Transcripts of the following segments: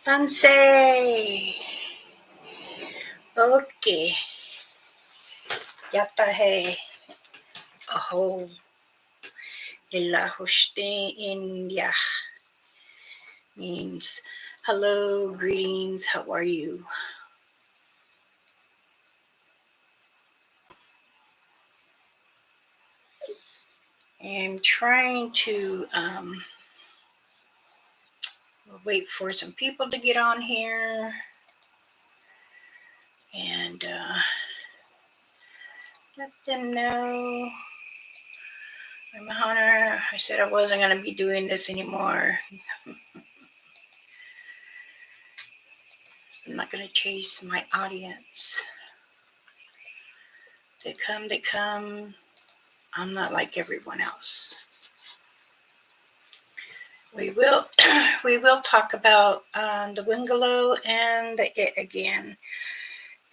Tansi. Okay. Yatahe. Aho. Ilahushte India means hello, greetings, how are you? I'm trying to wait for some people to get on here and let them know. I'm a hunter. I said I wasn't going to be doing this anymore. I'm not going to chase my audience. They come, they come. I'm not like everyone else. We will we will talk about the Wingalo and the It again.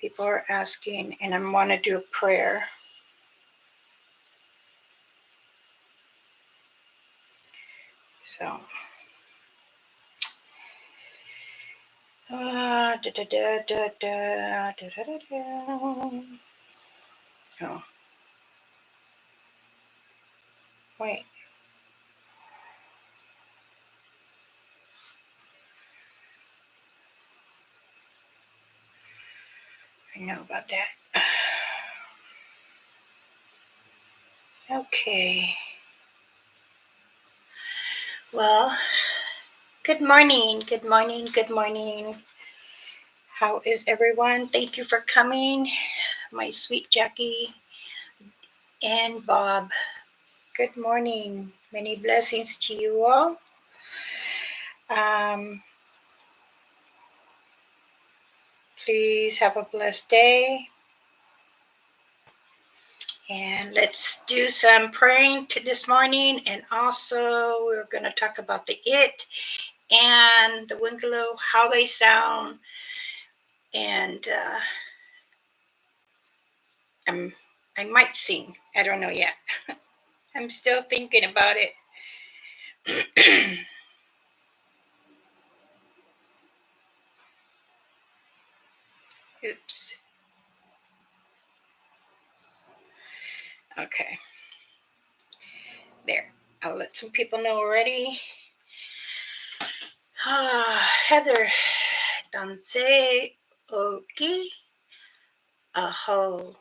People are asking, and I want to do a prayer. So, da, da, da, da, da, da, da, da. Oh, wait. I know about that. Okay. Well, good morning, good morning, good morning. How is everyone? Thank you for coming, my sweet Jackie and Bob. Good morning. Many blessings to you all. Please have a blessed day. And let's do some praying this morning. And also, we're going to talk about the It and the Winkalo, how they sound. And I might sing. I don't know yet. I'm still thinking about it. Oops. Okay. There. I'll let some people know already. Heather. Tansi. Oki. Aho.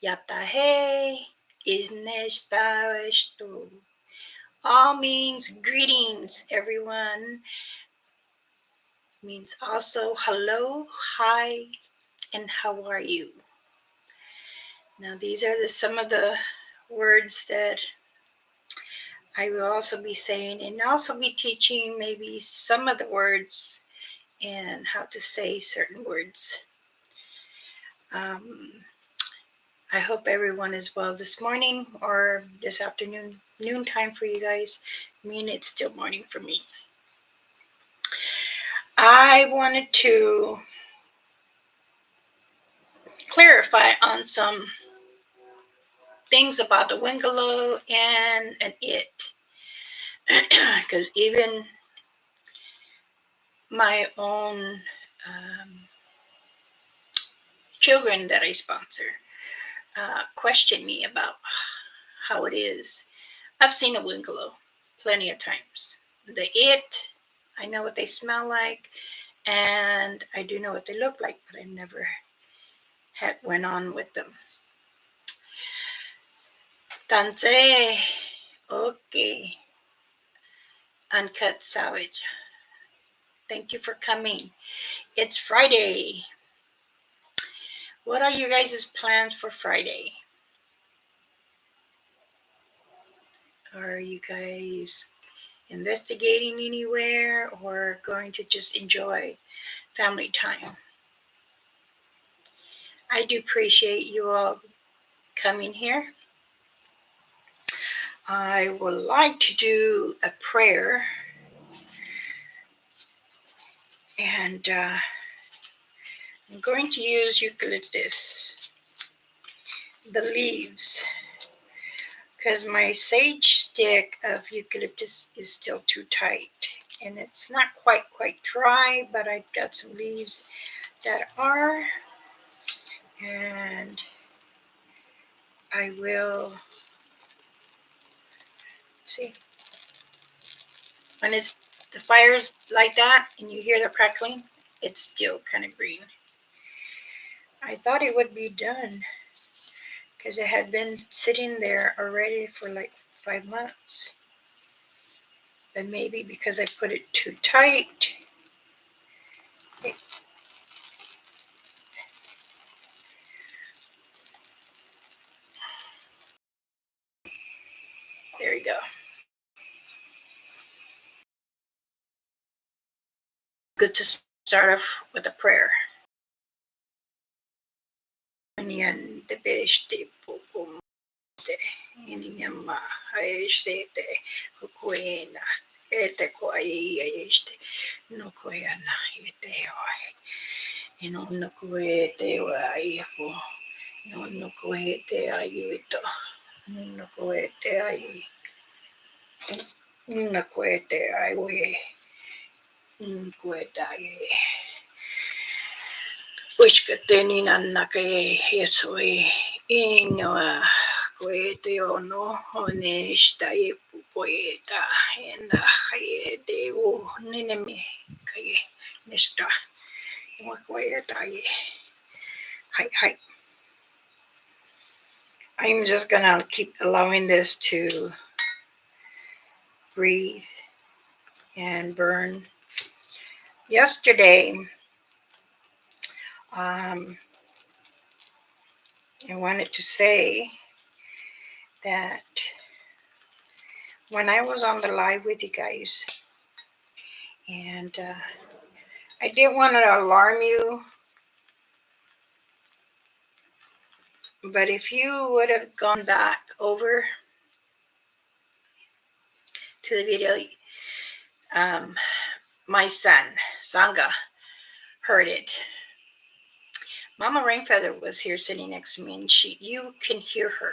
Yatahe. Isnesta esto. All means greetings, everyone. Means also hello, hi, and how are you? Now, these are some of the words that I will also be saying, and also be teaching maybe some of the words and how to say certain words. I hope everyone is well this morning or this afternoon, noontime for you guys. I mean, it's still morning for me. I wanted to clarify on some things about the Wingalo and an It. Because even my own children that I sponsor question me about how it is. I've seen a Wingalo plenty of times. The It, I know what they smell like, and I do know what they look like, but I never had went on with them. Tansi, okay. Uncut Savage, thank you for coming. It's Friday. What are you guys' plans for Friday? Are you guys investigating anywhere or going to just enjoy family time? I do appreciate you all coming here. I would like to do a prayer, and I'm going to use eucalyptus, the leaves, because my sage stick of eucalyptus is still too tight. and it's not quite dry, but I've got some leaves that are, and I will see when it's the fire's like that and you hear the crackling, it's still kind of green. I thought it would be done because it had been sitting there already for like 5 months, but maybe because I put it too tight. There you go. Good to start off with a prayer. Inyama ayeshte hukuena ete ko ayeshte no koyana ete oi ino no koete wa ayeko no koete ayuito no koete ay no koete aywe koeta ay Uiskateni nannake yetsui inoa koete ono onesta yepu koeta enda hayede o ninemi kaye nesta wa koeta ye. Hi. I'm just gonna keep allowing this to breathe and burn. Yesterday, I wanted to say that when I was on the live with you guys, and I didn't want to alarm you, but if you would have gone back over to the video, my son, Sangha, heard it. Mama Rainfeather was here sitting next to me, and you can hear her.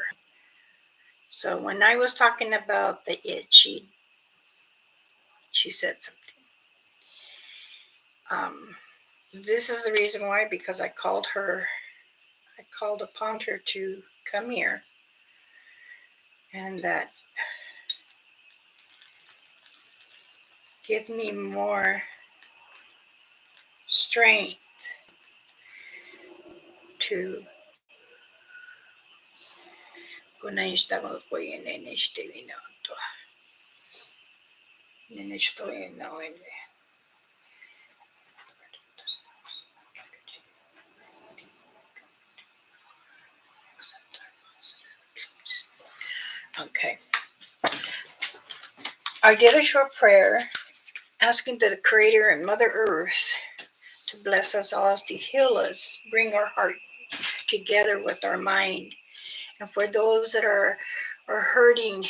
So when I was talking about the it, she said something. This is the reason why, because I called upon her to come here, and that give me more strength to Okay. I did a short prayer asking the Creator and Mother Earth to bless us all, to heal us, bring our heart together with our mind. And for those that are hurting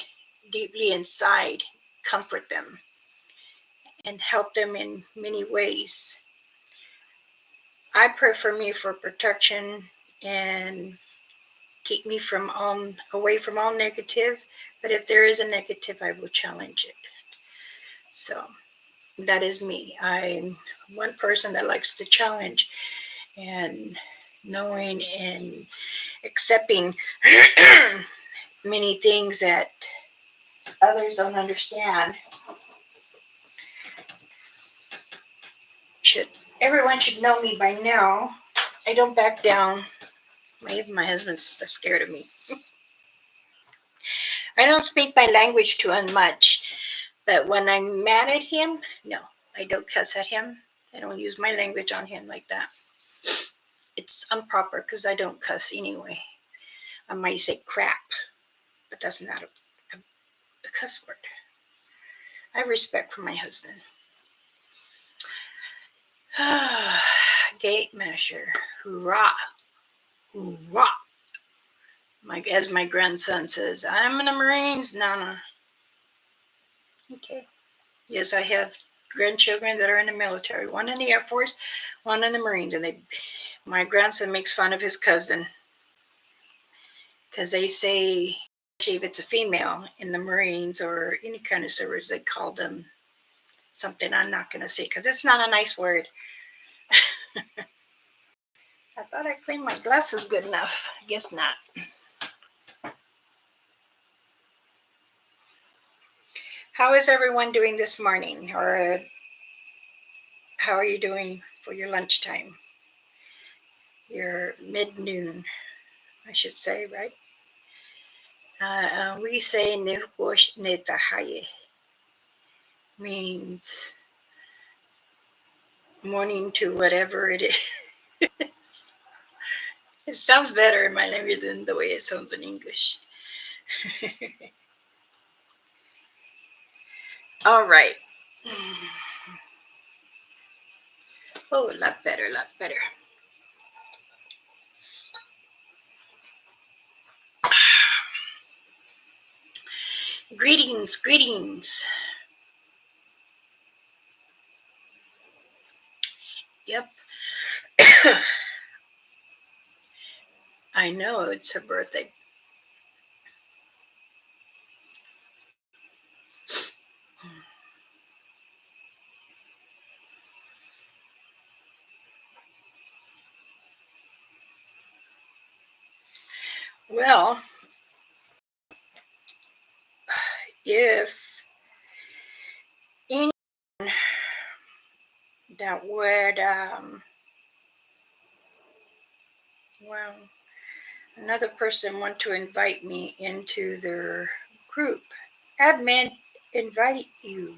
deeply inside, comfort them and help them in many ways. I pray for me for protection and keep me away from all negative. But if there is a negative, I will challenge it. So that is me. I'm one person that likes to challenge, and knowing and accepting many things that others don't understand. Everyone should know me by now. I don't back down. Even my husband's scared of me. I don't speak my language too much, but when I'm mad at him, no, I don't cuss at him. I don't use my language on him like that. It's improper because I don't cuss anyway. I might say crap, but that's not a cuss word. I have respect for my husband. Gate measure. Hoorah. Hoorah. As my grandson says, I'm in the Marines, Nana. Okay. Yes, I have grandchildren that are in the military. One in the Air Force, one in the Marines. And my grandson makes fun of his cousin because they say, if it's a female in the Marines or any kind of service, they call them something I'm not going to say because it's not a nice word. I thought I cleaned my glasses good enough. I guess not. How is everyone doing this morning? Or how are you doing for your lunchtime? Your mid-noon, I should say, right? We say "Nefgosh netahaye" means morning to whatever it is. It sounds better in my language than the way it sounds in English. All right. Oh, a lot better, a lot better. Greetings, greetings. Yep. I know it's her birthday. Well, if anyone that would, well, another person want to invite me into their group, admin invite you.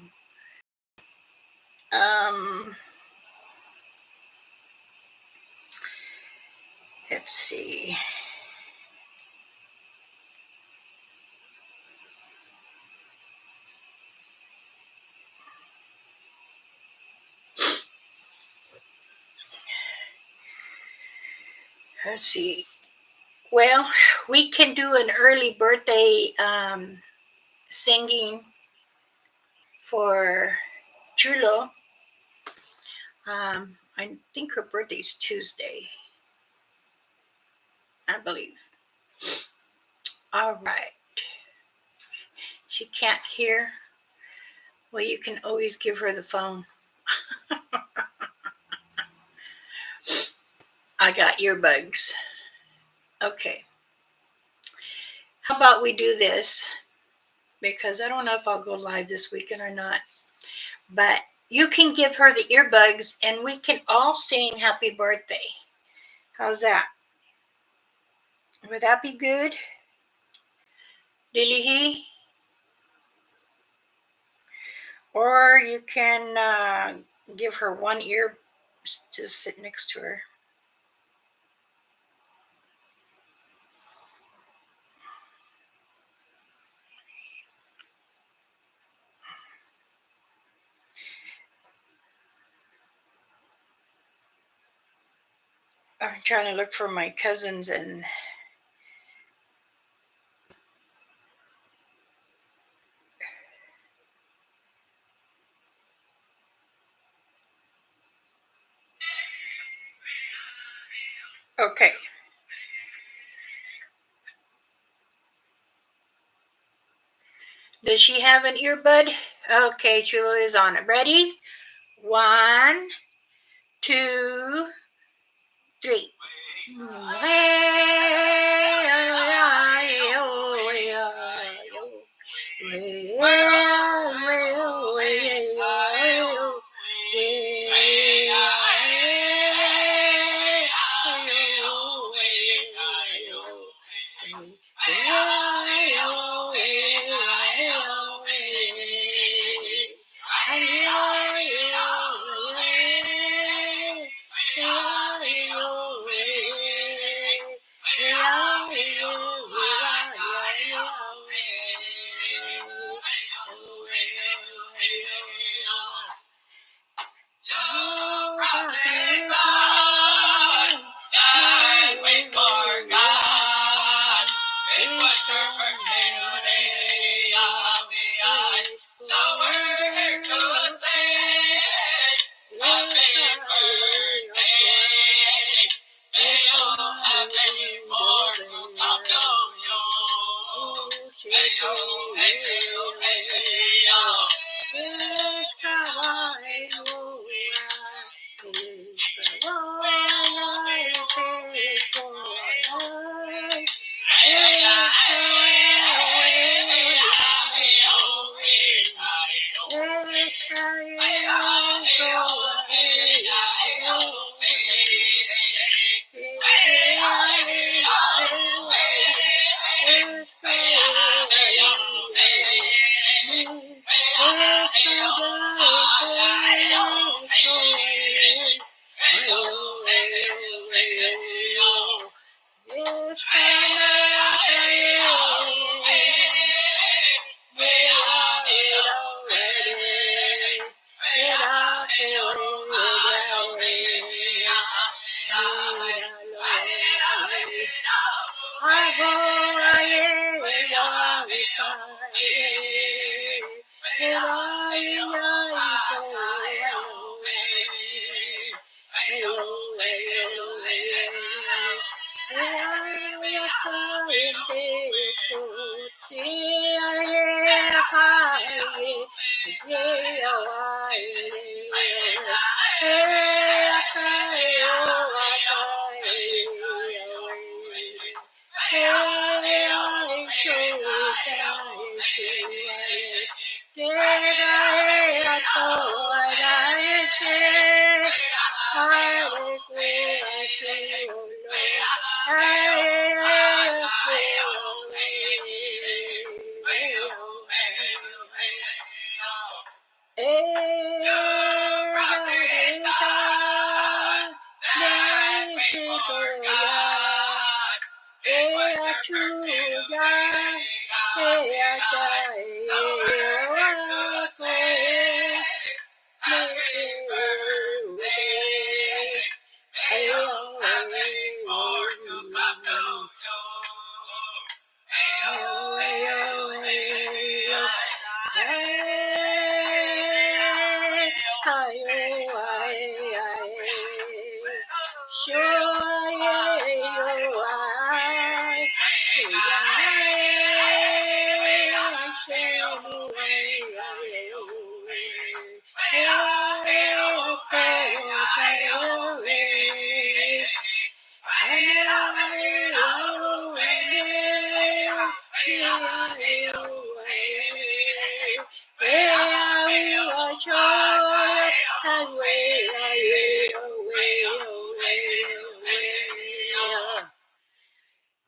Um, let's see. Let's see. Well, we can do an early birthday singing for Chulo. I think her birthday is Tuesday, I believe. All right. She can't hear. Well, you can always give her the phone. I got earbuds. Okay. How about we do this? Because I don't know if I'll go live this weekend or not. But you can give her the earbuds and we can all sing happy birthday. How's that? Would that be good? Lilihi? Or you can give her one ear to sit next to her. I'm trying to look for my cousins and okay. Does she have an earbud? Okay, Chulo is on it. Ready? 1, 2, 3.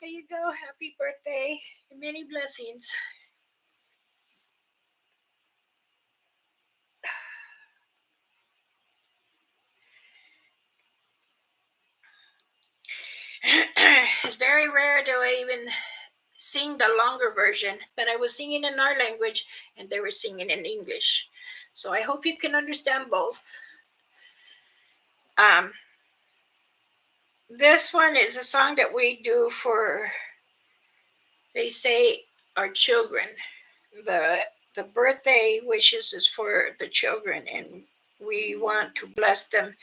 There you go. Happy birthday. Many blessings. It's very rare do I even sing the longer version, but I was singing in our language and they were singing in English. So I hope you can understand both. Um, this one is a song that we do for, they say, our children. The birthday wishes is for the children, and we want to bless them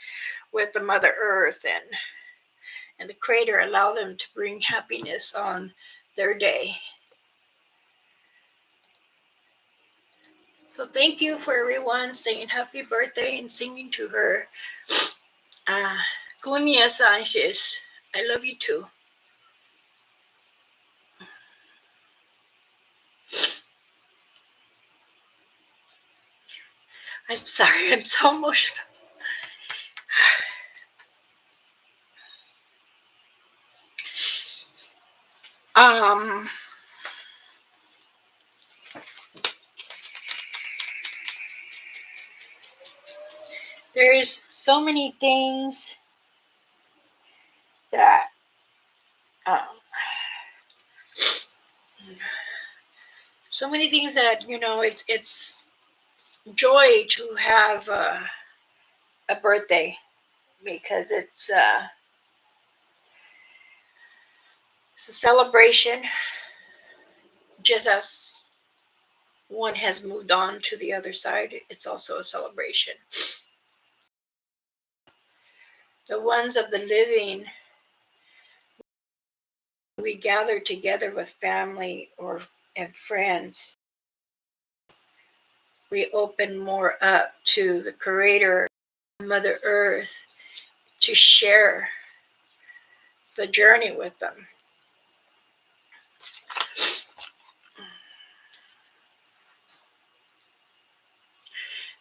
with the Mother Earth and the Creator, allow them to bring happiness on their day. So thank you for everyone saying happy birthday and singing to her. Kunia Sanchez, I love you too. I'm sorry, I'm so emotional. Um, there's so many things that it's joy to have a birthday because it's a celebration, just as one has moved on to the other side. It's also a celebration. The ones of the living, we gather together with family or and friends we open more up to the Creator, Mother Earth, to share the journey with them.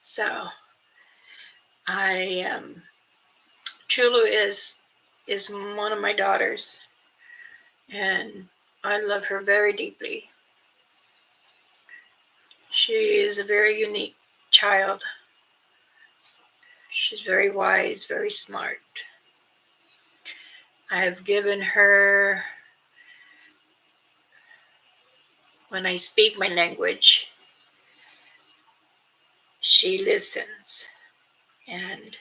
So I Chulu is one of my daughters, and I love her very deeply. She is a very unique child. She's very wise, very smart. I have given her, when I speak my language, she listens and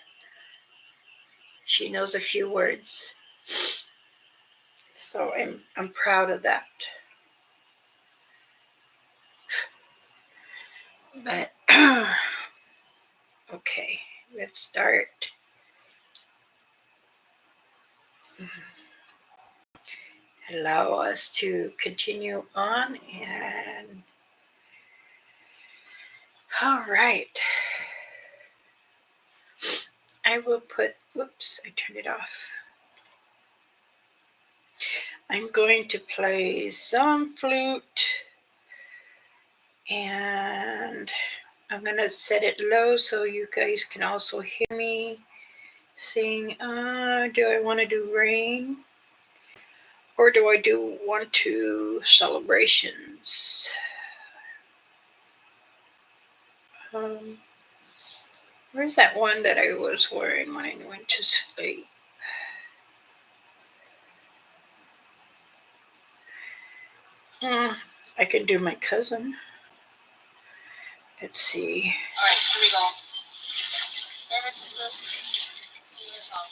she knows a few words. So I'm proud of that. But okay, let's start. Allow us to continue on, and all right. I will put, whoops, I turned it off. I'm going to play some flute, and I'm going to set it low so you guys can also hear me sing. Do I want to do rain? Or do I want to celebrations? Where's that one that I was wearing when I went to sleep? I could do my cousin. Let's see. All right, here we go. Nervous is this? Sing your song.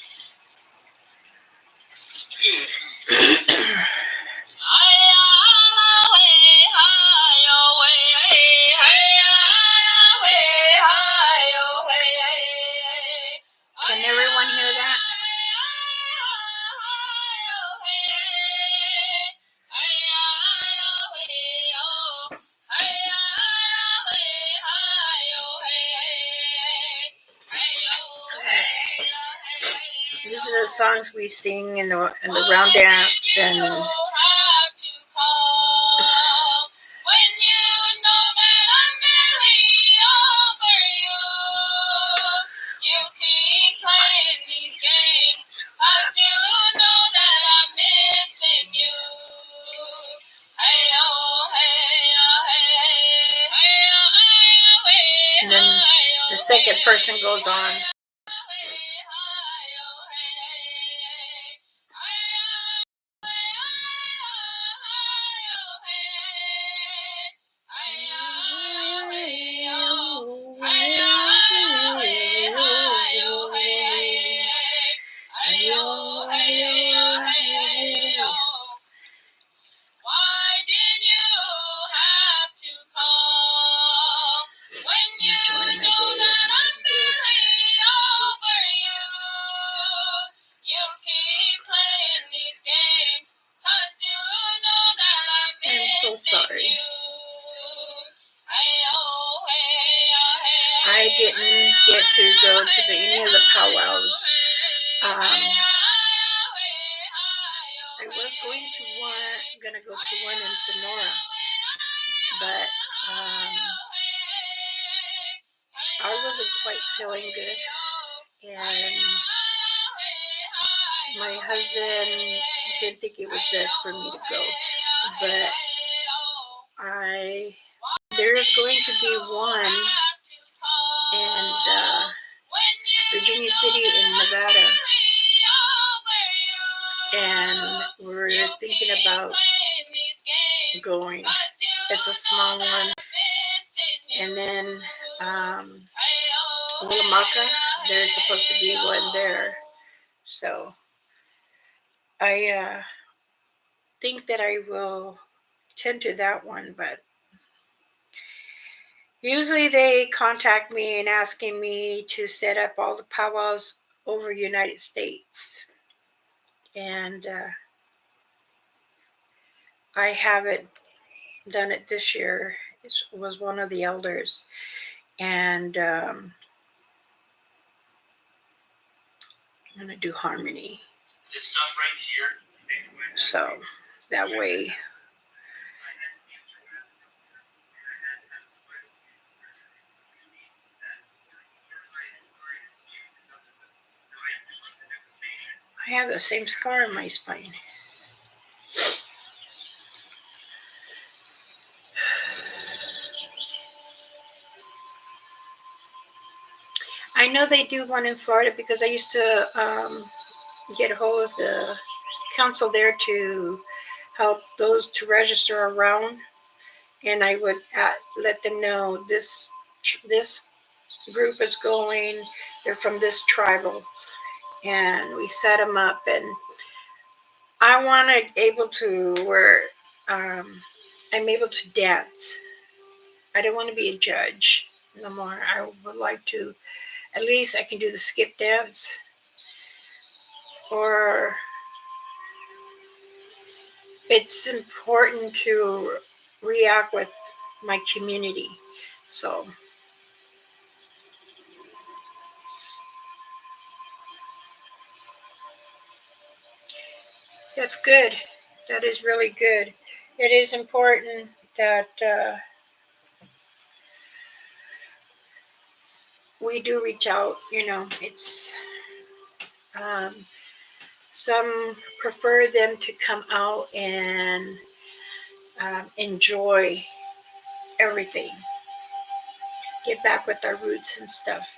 Can everyone hear that? These are the songs we sing in the round dance and. And then the second person goes on. So sorry. I didn't get to go to any of the powwows. I was gonna go to one in Sonora, but I wasn't quite feeling good, and my husband didn't think it was best for me to go, but there is going to be one in Virginia City in Nevada, and we're thinking about going. It's a small one. And then Willamaka, there's supposed to be one there. So I think that I will tend to that one, but usually they contact me and asking me to set up all the powwows over United States. And I haven't done it this year. It was one of the elders. And I'm going to do harmony. This stuff right here. So that way. I have the same scar on my spine. I know they do one in Florida because I used to get a hold of the council there to help those to register around, and I would let them know this group is going. They're from this tribal, and we set them up. And I wanted able to where I'm able to dance. I don't want to be a judge no more. I would like to at least I can do the skip dance or it's important to react with my community. So that's good. That is really good. It is important that we do reach out. It's um, some prefer them to come out and enjoy everything, get back with our roots and stuff.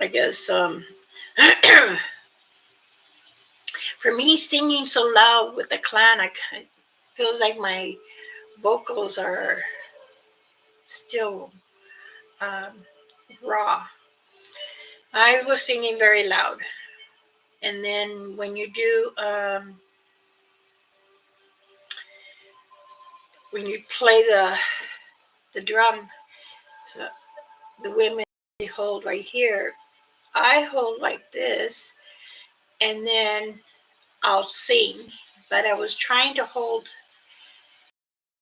I guess for me, singing so loud with the clan, feels like my vocals are still um, raw. I was singing very loud, and then when you play the drum, so the women they hold right here. I hold like this, and then I'll sing. But I was trying to hold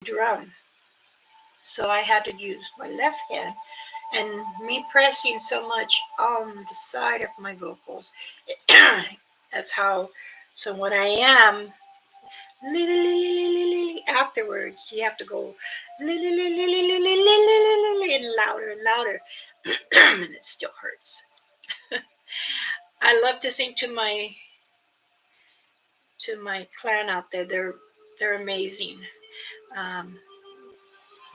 the drum, so I had to use my left hand. And me pressing so much on the side of my vocals, that's how. So when I am afterwards, you have to go and louder and louder, and it still hurts. I love to sing to my clan out there. They're amazing. Um,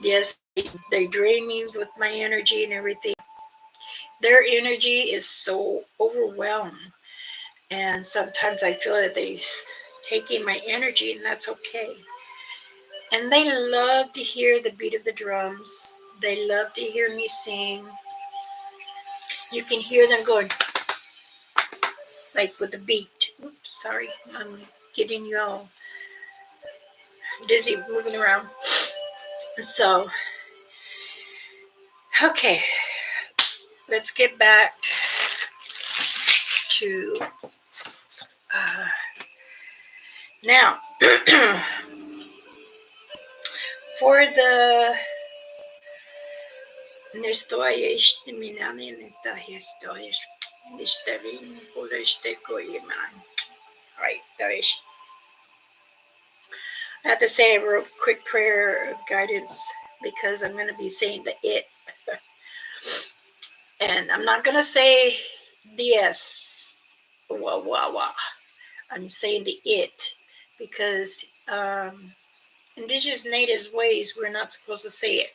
yes, they drain me with my energy and everything. Their energy is so overwhelmed, and sometimes I feel that they taking my energy, and that's okay. And they love to hear the beat of the drums. They love to hear me sing. You can hear them going like with the beat. Oops, sorry, I'm getting you all dizzy moving around. So, okay, let's get back to now. For the nestoyesh minani netahistoyesh nisterin polesteko yeman. Right, Daesh. I have to say a real quick prayer of guidance because I'm going to be saying the it. And I'm not going to say the S. Wah, wah, wah. I'm saying the it because indigenous natives ways we're not supposed to say it.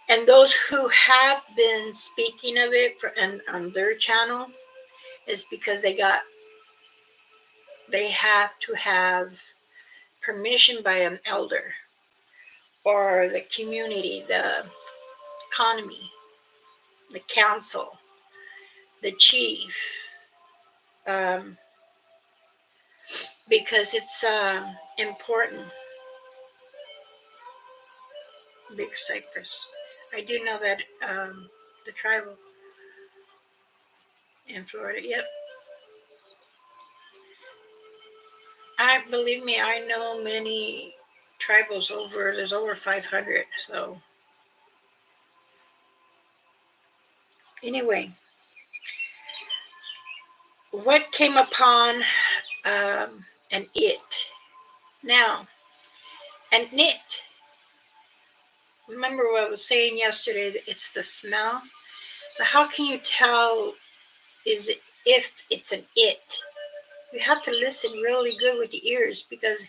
And those who have been speaking of it on their channel is because they have to have permission by an elder or the community, the economy, the council, the chief, um, because it's important. Big cypress. I do know that the tribal in Florida. Yep. I believe me, I know many tribals over. There's over 500. So anyway, what came upon an it? Now, an it. Remember what I was saying yesterday? It's the smell. But how can you tell is it, if it's an it? You have to listen really good with your ears because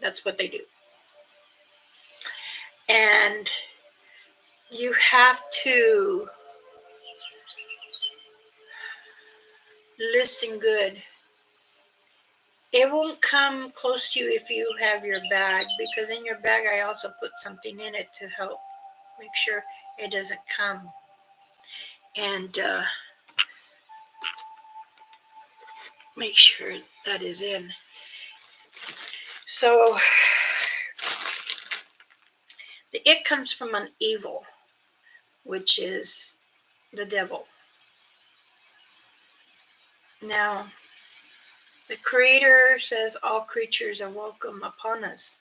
that's what they do. And you have to listen good. It won't come close to you if you have your bag because in your bag I also put something in it to help make sure it doesn't come and make sure that is in. So the it comes from an evil, which is the devil. Now, the Creator says all creatures are welcome upon us.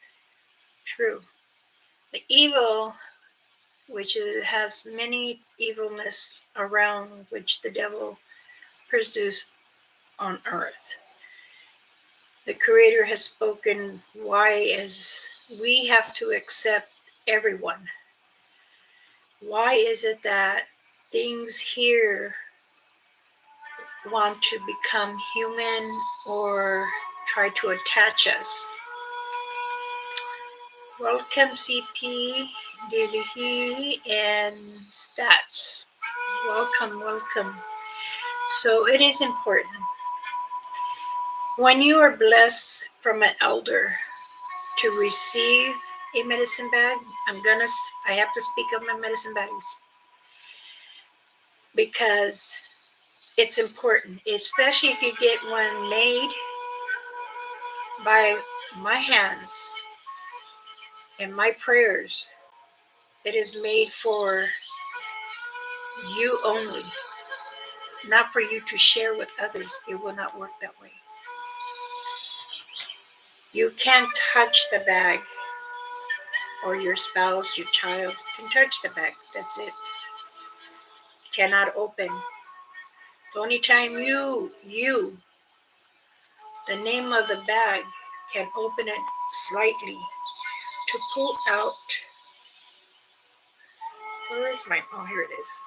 True. The evil, which has many evilness around, which the devil pursues on earth. The Creator has spoken why is we have to accept everyone. Why is it that things here want to become human or try to attach us? Welcome CP, Dilihi, and Stats. Welcome, welcome. So it is important. When you are blessed from an elder to receive a medicine bag, I have to speak of my medicine bags because it's important, especially if you get one made by my hands and my prayers. It is made for you only, not for you to share with others. It will not work that way. You can't touch the bag, or your spouse, your child can touch the bag. That's it. Cannot open. The only time the name of the bag, can open it slightly to pull out. Where is my? Oh, here it is.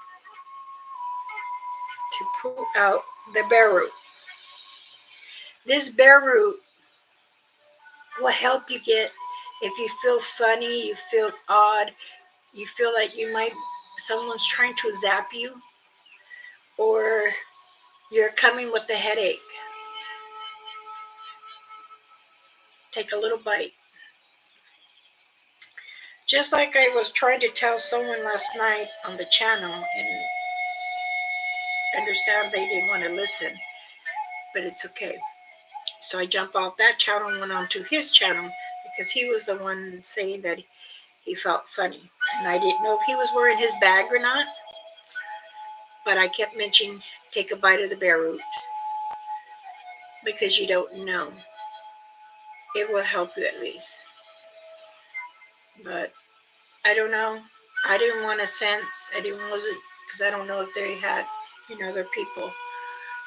To pull out the bear root. This bear root will help you get, if you feel funny, you feel odd, you feel like someone's trying to zap you, or you're coming with a headache. Take a little bite. Just like I was trying to tell someone last night on the channel, and understand they didn't want to listen, but it's okay. So I jumped off that channel and went on to his channel because he was the one saying that he felt funny. And I didn't know if he was wearing his bag or not, but I kept mentioning take a bite of the bear root because you don't know. It will help you at least. But I don't know. I didn't want to sense. I didn't was it because I don't know if they had, other people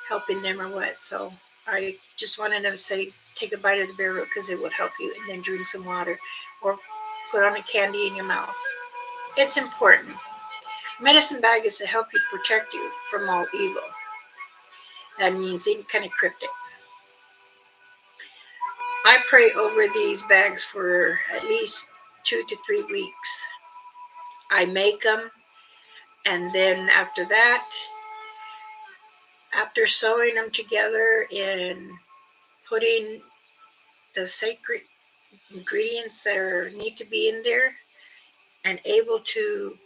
helping them or what. So I just wanted them to say take a bite of the bear root because it would help you, and then drink some water or put on a candy in your mouth. It's important. Medicine bag is to help you protect you from all evil. That means any kind of cryptic. I pray over these bags for at least 2 to 3 weeks. I make them, and then after that, after sewing them together and putting the sacred ingredients that need to be in there, and able to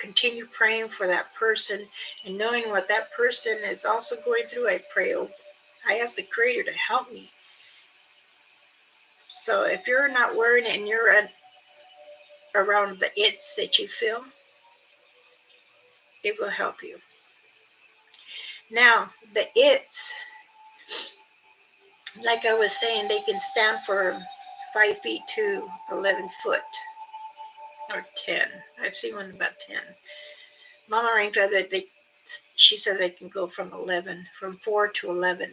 continue praying for that person and knowing what that person is also going through, I pray over. I ask the Creator to help me. So if you're not wearing it and you're around the its that you feel, it will help you. Now, the its, like I was saying, they can stand for 5 feet to 11 foot or 10. I've seen one about 10. Mama rain feather, she says they can go from 11, from 4 to 11.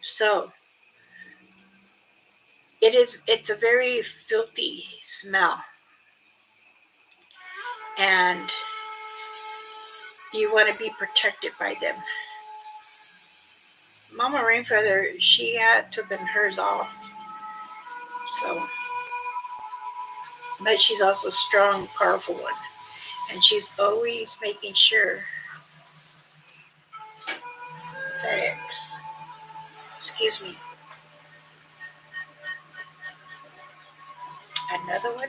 So it's a very filthy smell, and you want to be protected by them. Mama Rainfeather, she had taken hers off, so, but she's also a strong, powerful one, and she's always making sure that, excuse me, another one.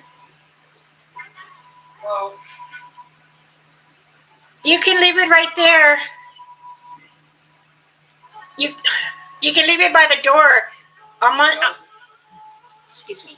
Well, you can leave it right there. You you can leave it by the door. I'm on. Excuse me.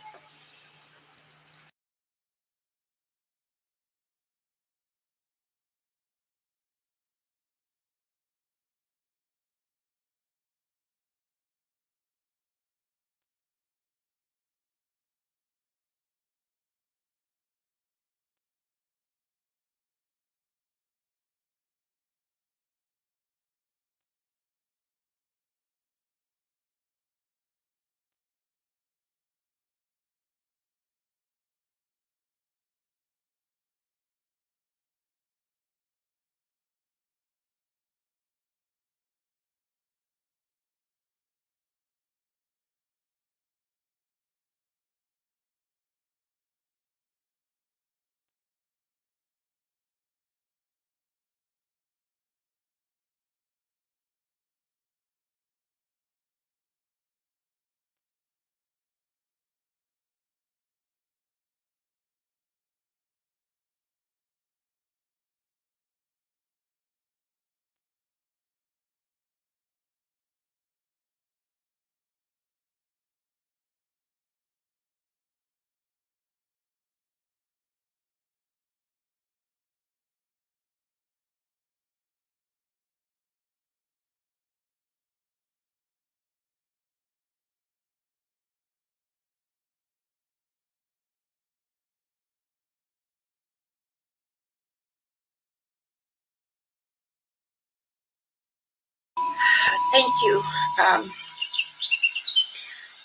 Thank you. Um,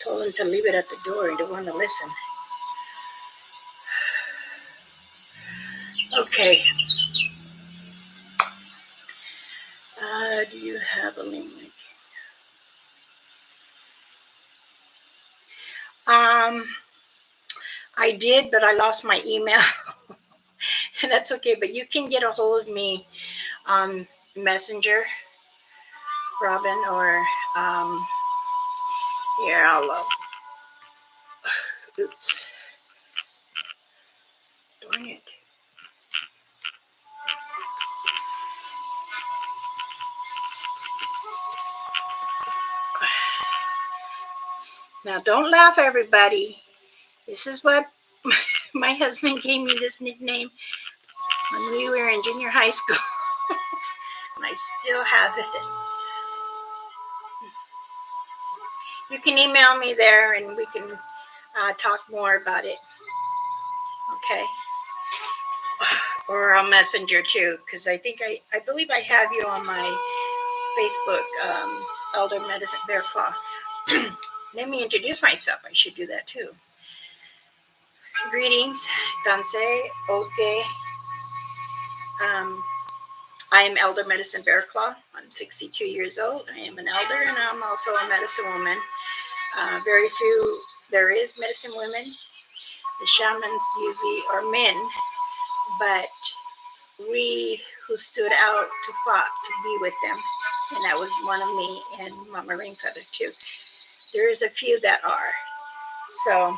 Told him to leave it at the door. He didn't want to listen. Okay. Do you have a link? Um, I did, but I lost my email. And that's okay. But you can get a hold of me on Messenger, Robin, or um, here I'll. Oops. Darn it. Now, don't laugh, everybody. This is what my husband gave me this nickname when we were in junior high school. And I still have it. You can email me there and we can talk more about it. Okay. Or on Messenger too, because I believe I have you on my Facebook, Elder Medicine Bear Claw. Let me introduce myself. I should do that too. Greetings, Tansi, okay. I am Elder Medicine Bear Claw. I'm 62 years old. I am an elder, and I'm also a medicine woman. Very few there is medicine women. The shamans usually are men, but we who stood out to fought to be with them, and that was one of me and Mama Rainfeather too. There is a few that are. So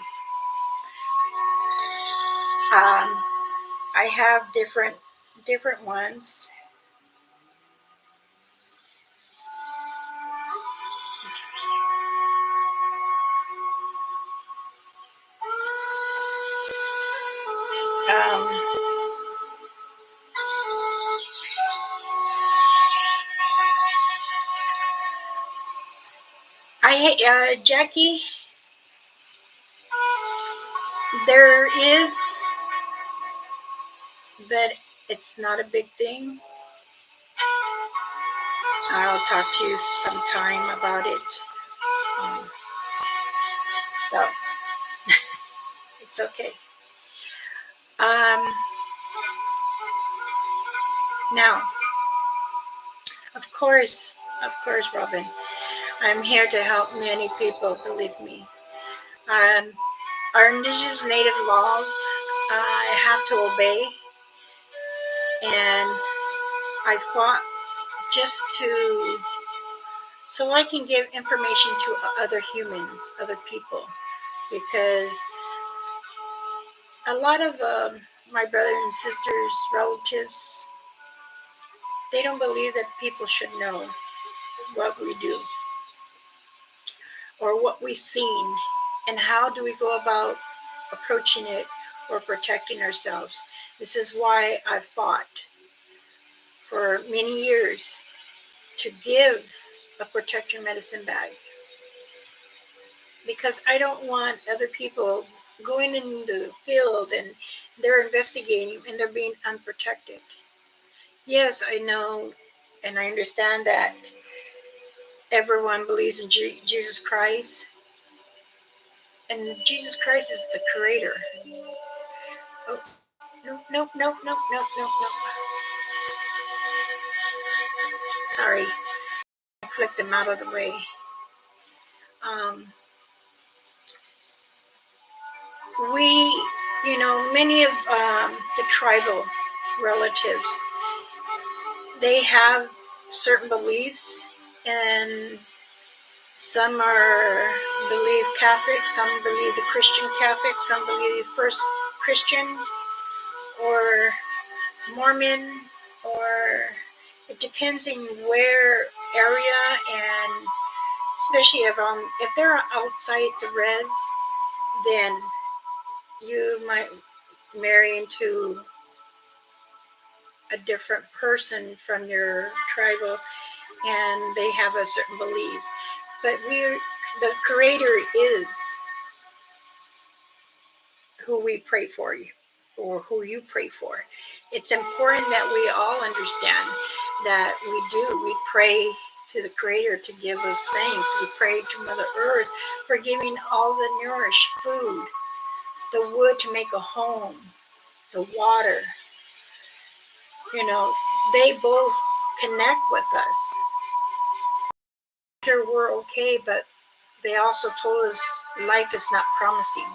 I have different ones. Um, Jackie, there is, but it's not a big thing. I'll talk to you sometime about it. Um, so it's okay. Um, Now, of course, Robin, I'm here to help many people. Believe me. Um, our indigenous native laws, I have to obey, and I fought just to so I can give information to other humans, other people, because a lot of my brothers and sisters, relatives, they don't believe that people should know what we do or what we've seen and how do we go about approaching it or protecting ourselves. This is why I fought for many years to give a protection medicine bag, because I don't want other people going in the field and they're investigating and they're being unprotected. Yes, I know and I understand that everyone believes in Jesus Christ, and Jesus Christ is the creator. Oh, no, no, no, no, no, no, no. Sorry, I clicked them out of the way. Um, we, many of the tribal relatives, they have certain beliefs, and some are believe Catholic, some believe the Christian Catholic, some believe First Christian or Mormon, or it depends in where area, and especially if they're outside the res, then you might marry into a different person from your tribal, and they have a certain belief. But the Creator is who we pray for, or who you pray for. It's important that we all understand that we pray to the Creator to give us thanks. We pray to Mother Earth for giving all the nourished food, the wood to make a home, the water. They both connect with us. Sure, we're okay, but they also told us life is not promising.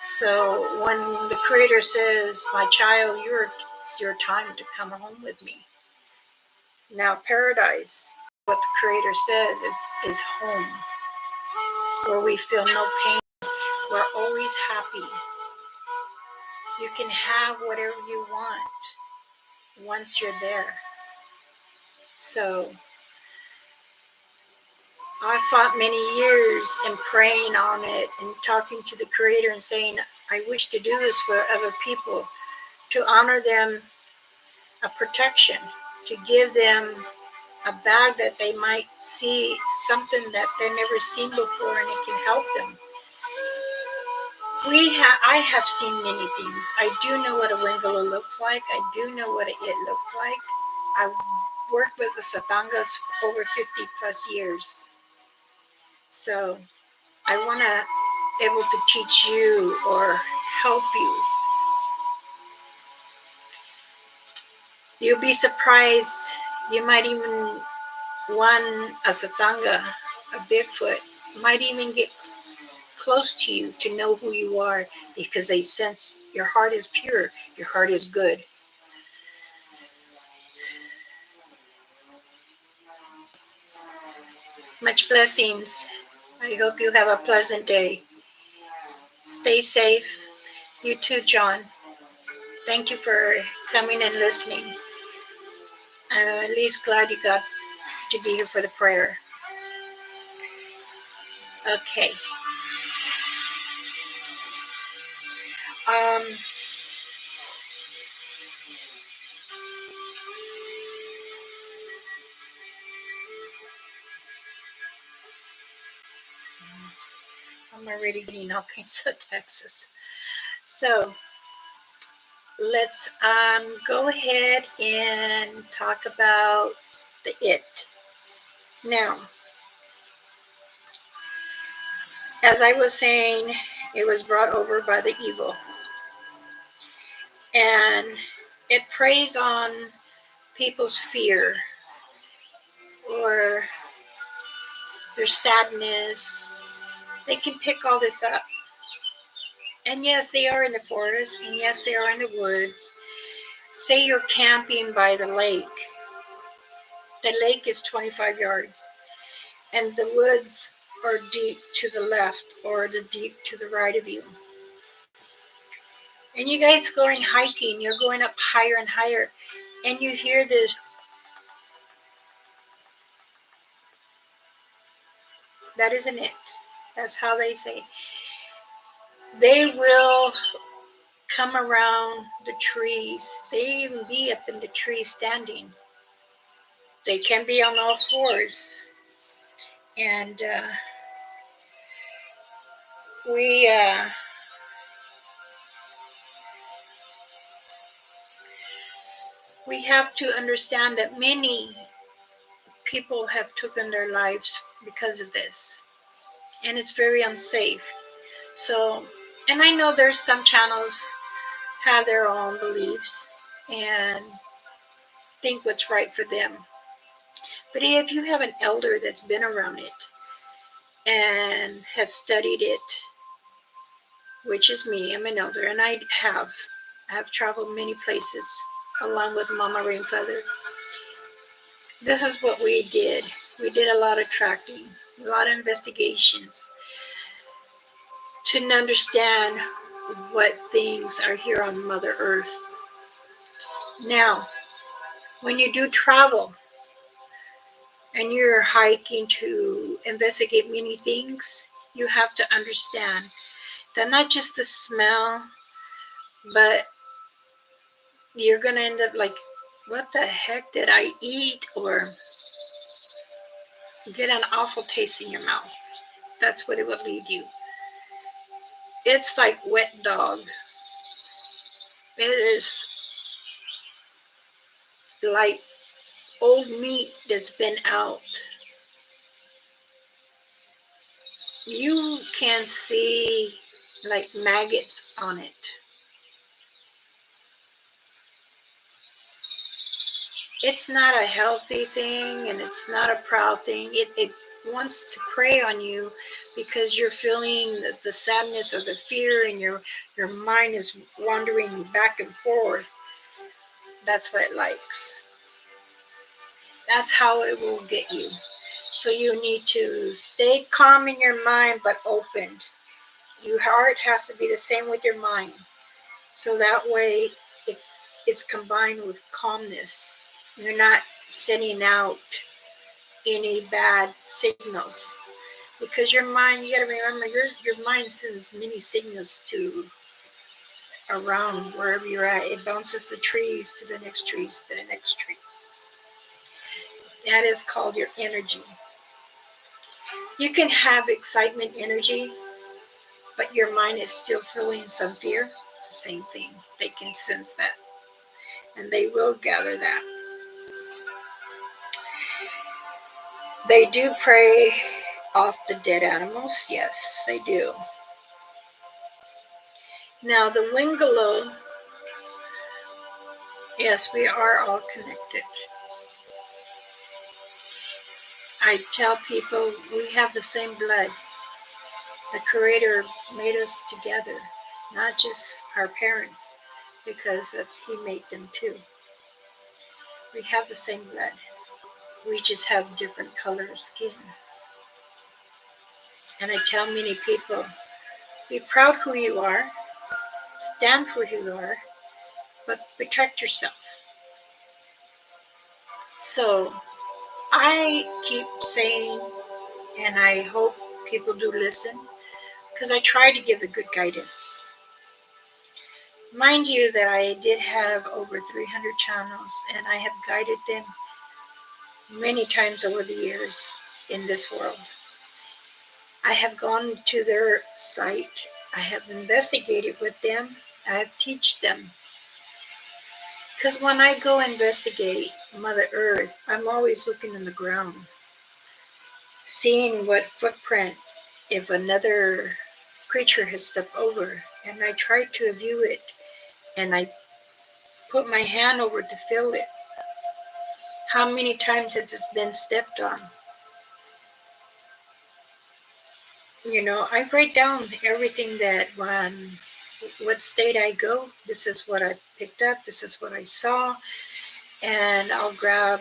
So when the Creator says, "My child, it's your time to come home with me." Now, paradise, what the Creator says, is home, where we feel no pain. We're always happy. You can have whatever you want once you're there. So I fought many years in praying on it and talking to the Creator and saying, I wish to do this for other people, to honor them a protection, to give them a bag that they might see something that they've never seen before, and it can help them. I have seen many things. I do know what a wingalo looks like. I do know what it looks like. I worked with the Satangas for over 50 plus years. So I want to able to teach you or help you. You'll be surprised. You might even a Satanga, a Bigfoot, might even get close to you to know who you are, because they sense your heart is pure, your heart is good. Much blessings. I hope you have a pleasant day. Stay safe. You too, John. Thank you for coming and listening. I'm at least glad you got to be here for the prayer. Okay. Um, already getting all kinds of texts. So let's go ahead and talk about the it. Now, as I was saying, it was brought over by the evil. And it preys on people's fear or their sadness. They can pick all this up. And yes, they are in the forest, and yes, they are in the woods. Say you're camping by the lake. The lake is 25 yards, and the woods are deep to the left or the deep to the right of you. And you guys going hiking, you're going up higher and higher, and you hear this. That isn't it. That's how they say. They will come around the trees. They even be up in the trees standing. They can be on all fours. And we we have to understand that many people have taken their lives because of this, and it's very unsafe. So, and I know there's some channels have their own beliefs and think what's right for them. But if you have an elder that's been around it and has studied it, which is me, I'm an elder, and I have traveled many places along with Mama Rainfeather. This is what we did. We did a lot of tracking, a lot of investigations to understand what things are here on Mother Earth. Now, when you do travel and you're hiking to investigate many things, you have to understand that not just the smell, but you're going to end up like, what the heck did I eat? Or get an awful taste in your mouth. That's what it would lead you. It's like wet dog. It is like old meat that's been out. You can see like maggots on it. It's not a healthy thing and it's not a proud thing. It wants to prey on you because you're feeling the sadness or the fear and your mind is wandering back and forth. That's what it likes. That's how it will get you. So you need to stay calm in your mind but open. Your heart has to be the same with your mind. So that way it, it's combined with calmness. You're not sending out any bad signals. Because your mind, you gotta remember, your mind sends many signals to around wherever you're at. It bounces the trees to the next trees to the next trees. That is called your energy. You can have excitement energy, but your mind is still feeling some fear. It's the same thing. They can sense that. And they will gather that. They do prey off the dead animals. Yes, they do. Now, the Wingalo, yes, we are all connected. I tell people we have the same blood. The Creator made us together, not just our parents, because He made them too. We have the same blood. We just have different color of skin. And I tell many people, be proud who you are, stand for who you are, but protect yourself. So I keep saying, and I hope people do listen, because I try to give the good guidance. Mind you that I did have over 300 channels, and I have guided them many times over the years in this world. I have gone to their site. I have investigated with them. I have teach them. Because when I go investigate Mother Earth, I'm always looking in the ground, seeing what footprint if another creature has stepped over. And I try to view it and I put my hand over to feel it. How many times has this been stepped on? I write down everything that when what state I go, this is what I picked up, this is what I saw, and I'll grab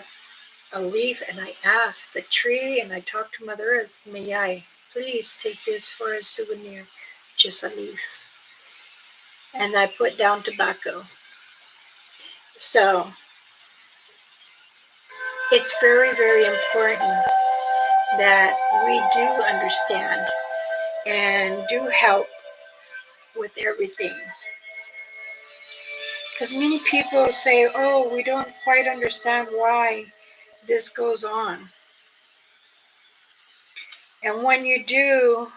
a leaf and I ask the tree and I talk to Mother Earth, may I please take this for a souvenir, just a leaf. And I put down tobacco. So it's very, very important that we do understand and do help with everything. Because many people say, oh, we don't quite understand why this goes on. And when you do,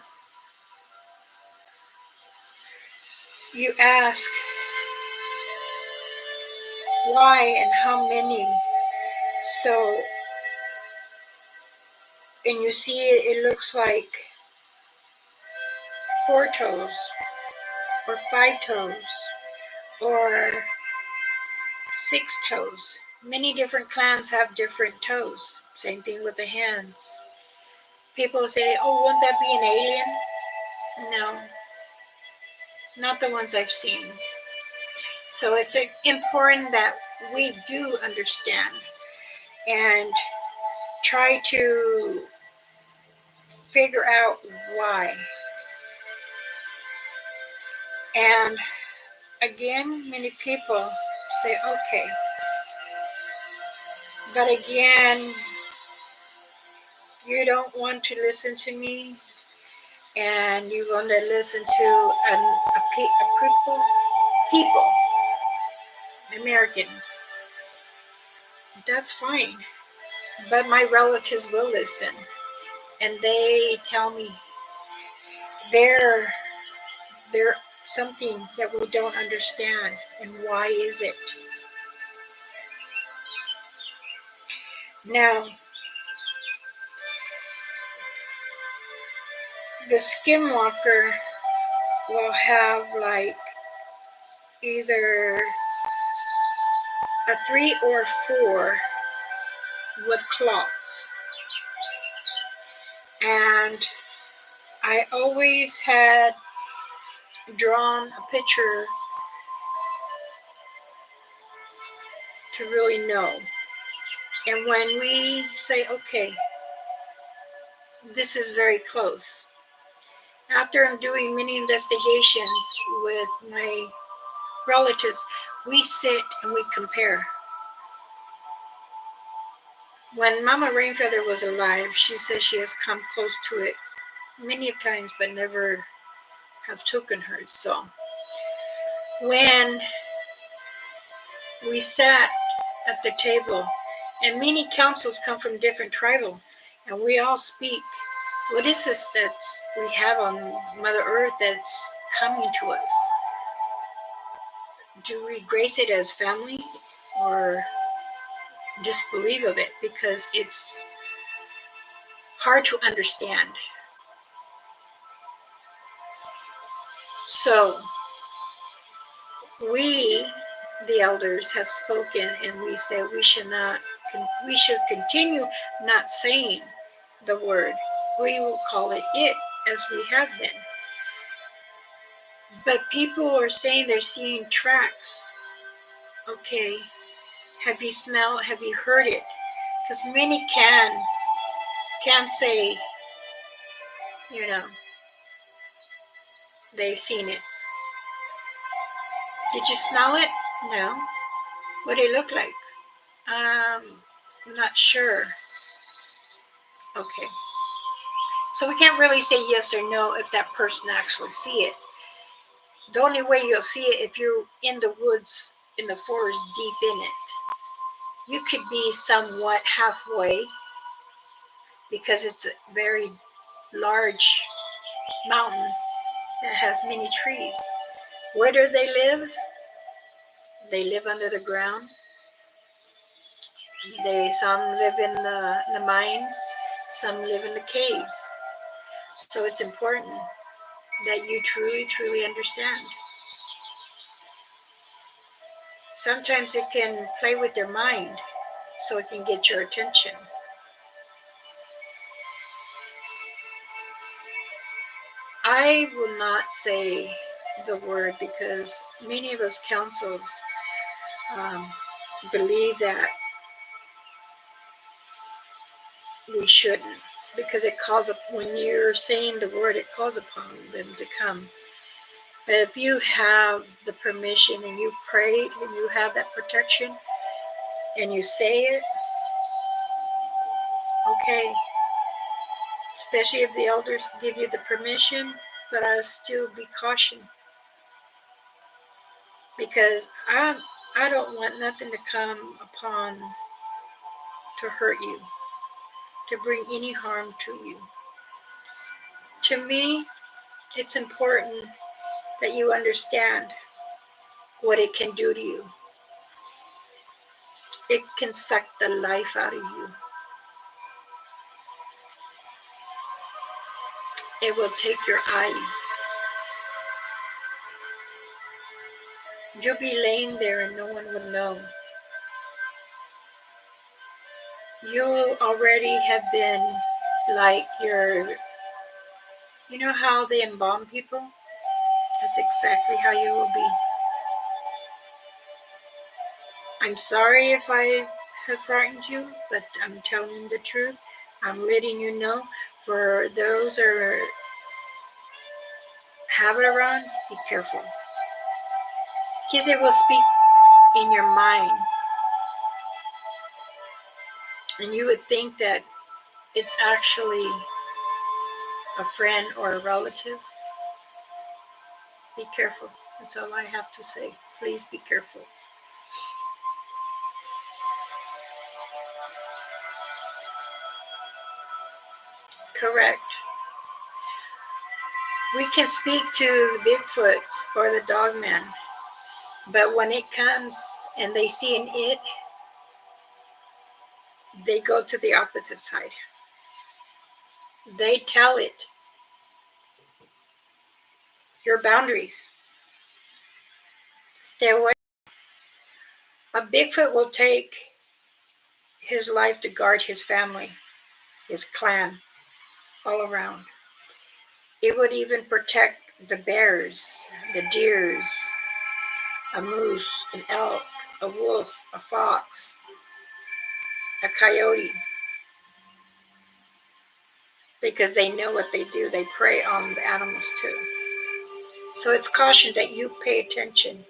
you ask why and how many. So, and you see it looks like 4 toes or 5 toes or 6 toes. Many different clans have different toes. Same thing with the hands. People say, oh, won't that be an alien? No, not the ones I've seen. So it's important that we do understand and try to figure out why. And again, many people say, okay, but again, you don't want to listen to me and you want to listen to people, Americans. That's fine. But my relatives will listen and they tell me they're they're something that we don't understand and why is it. Now, the skinwalker will have like either a 3 or 4 with claws. And I always had drawn a picture to really know. And when we say, okay, this is very close, after I'm doing many investigations with my relatives, we sit and we compare. When Mama Rainfeather was alive, she says she has come close to it many times, but never have taken her. So when we sat at the table, and many councils come from different tribal, and we all speak. What is this that we have on Mother Earth that's coming to us? Do we grace it as family or disbelieve of it because it's hard to understand? So we, the elders, have spoken, and we say we should continue not saying the word. We will call it as we have been. But people are saying they're seeing tracks. Okay, have you smelled? Have you heard it? Because many can say, you know, they've seen it. Did you smell it? No. What did it look like? I'm not sure. Okay. So we can't really say yes or no if that person actually see it. The only way you'll see it if you're in the woods, in the forest, deep in it. You could be somewhat halfway because it's a very large mountain that has many trees. Where do they live? They live under the ground. Some live in the mines, some live in the caves. So it's important that you truly, truly understand. Sometimes it can play with their mind so it can get your attention. I will not say the word because many of us councils um, believe that we shouldn't because it calls up when you're saying the word, it calls upon them to come. But if you have the permission and you pray and you have that protection and you say it, okay, especially if the elders give you the permission, but I'll still be cautioned because I don't want nothing to come upon to hurt you, to bring any harm to you. To me, it's important that you understand what it can do to you. It can suck the life out of you. It will take your eyes. You'll be laying there and no one will know. You already have been like you know how they embalm people? That's exactly how you will be. I'm sorry if I have frightened you, but I'm telling you the truth. I'm letting you know. For those that have it around, be careful. Because it will speak in your mind. And you would think that it's actually a friend or a relative. Be careful. That's all I have to say. Please be careful. Correct. We can speak to the Bigfoots or the Dogman, but when it comes and they see an it, they go to the opposite side. They tell it your boundaries. Stay away. A Bigfoot will take his life to guard his family, his clan, all around. It would even protect the bears, the deers, a moose, an elk, a wolf, a fox, a coyote, because they know what they do. They prey on the animals too. So it's cautioned that you pay attention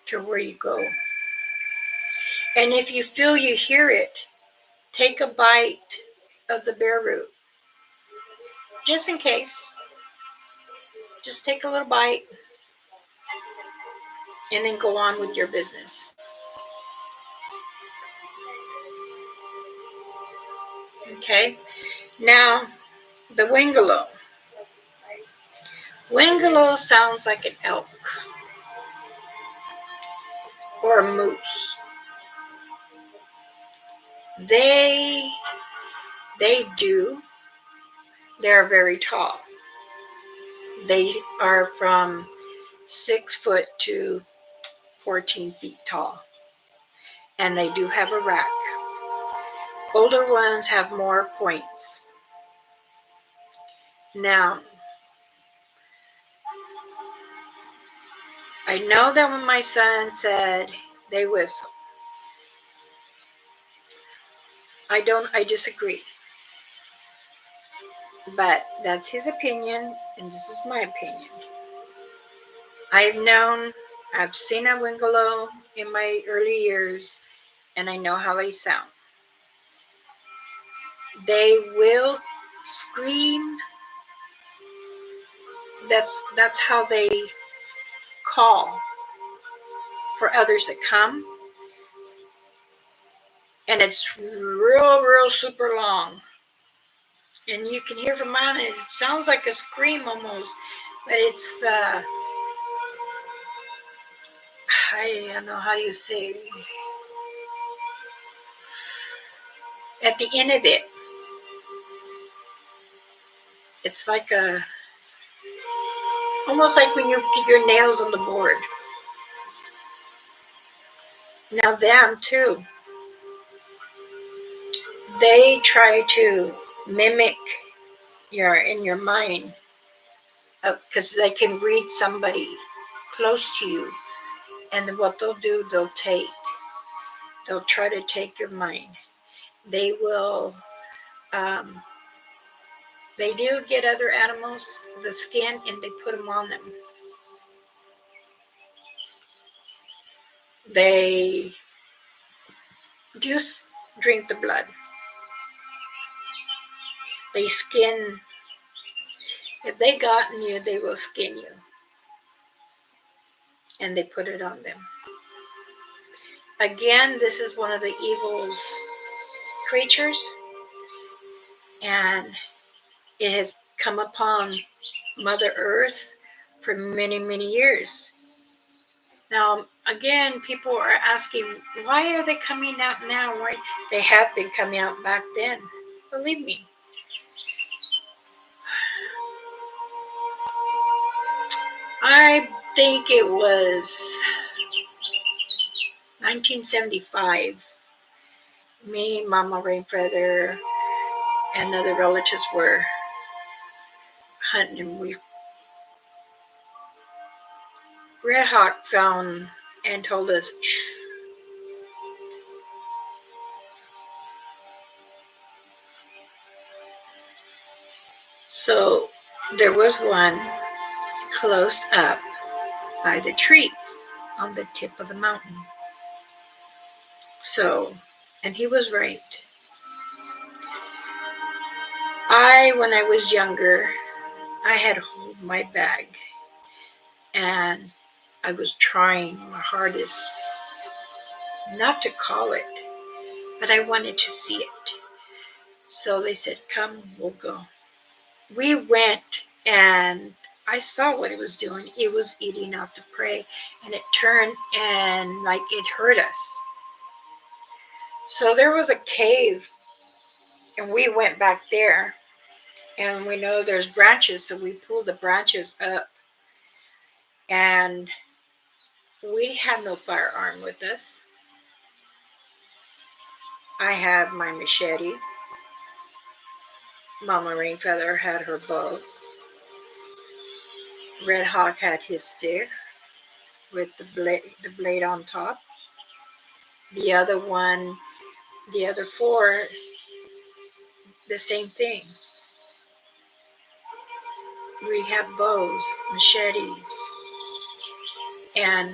to where you go. And if you feel you hear it, take a bite of the bear root, just in case. Just take a little bite and then go on with your business. Okay? Now, the wingalo. Wingalo sounds like an elk or a moose. They they do. They're very tall. They are from 6 foot to 14 feet tall. And they do have a rack. Older ones have more points. Now, I know that when my son said they whistle, I disagree. But that's his opinion, and this is my opinion. I've seen a wingalo in my early years, and I know how they sound. They will scream. That's how they call for others that come, and it's real, real super long. And you can hear from on it. It sounds like a scream almost, but it's the, I don't know how you say, at the end of it, it's like a, almost like when you get your nails on the board. Now them too, they try to mimic your in your mind because they can read somebody close to you, and then what they'll do, they'll try to take your mind. They will. Um, they do get other animals the skin and they put them on them. They do drink the blood. They skin. If they gotten you, they will skin you, and they put it on them. Again, this is one of the evil's creatures, and it has come upon Mother Earth for many, many years. Now, again, people are asking, why are they coming out now? Why they have been coming out back then? Believe me. I think it was 1975. Me, Mama Rainfeather, and other relatives were hunting, and we Red Hawk found and told us. So there was one close up by the trees on the tip of the mountain. So, and he was right. When I was younger, I had hold my bag and I was trying my hardest not to call it, but I wanted to see it. So they said, come, we'll go. We went and I saw what it was doing. It was eating out the prey and it turned and like it hurt us. So there was a cave and we went back there and we know there's branches. So we pulled the branches up and we had no firearm with us. I had my machete. Mama Rainfeather had her bow. Red Hawk had his stick with the blade on top. The other one, the other four, the same thing. We have bows, machetes, and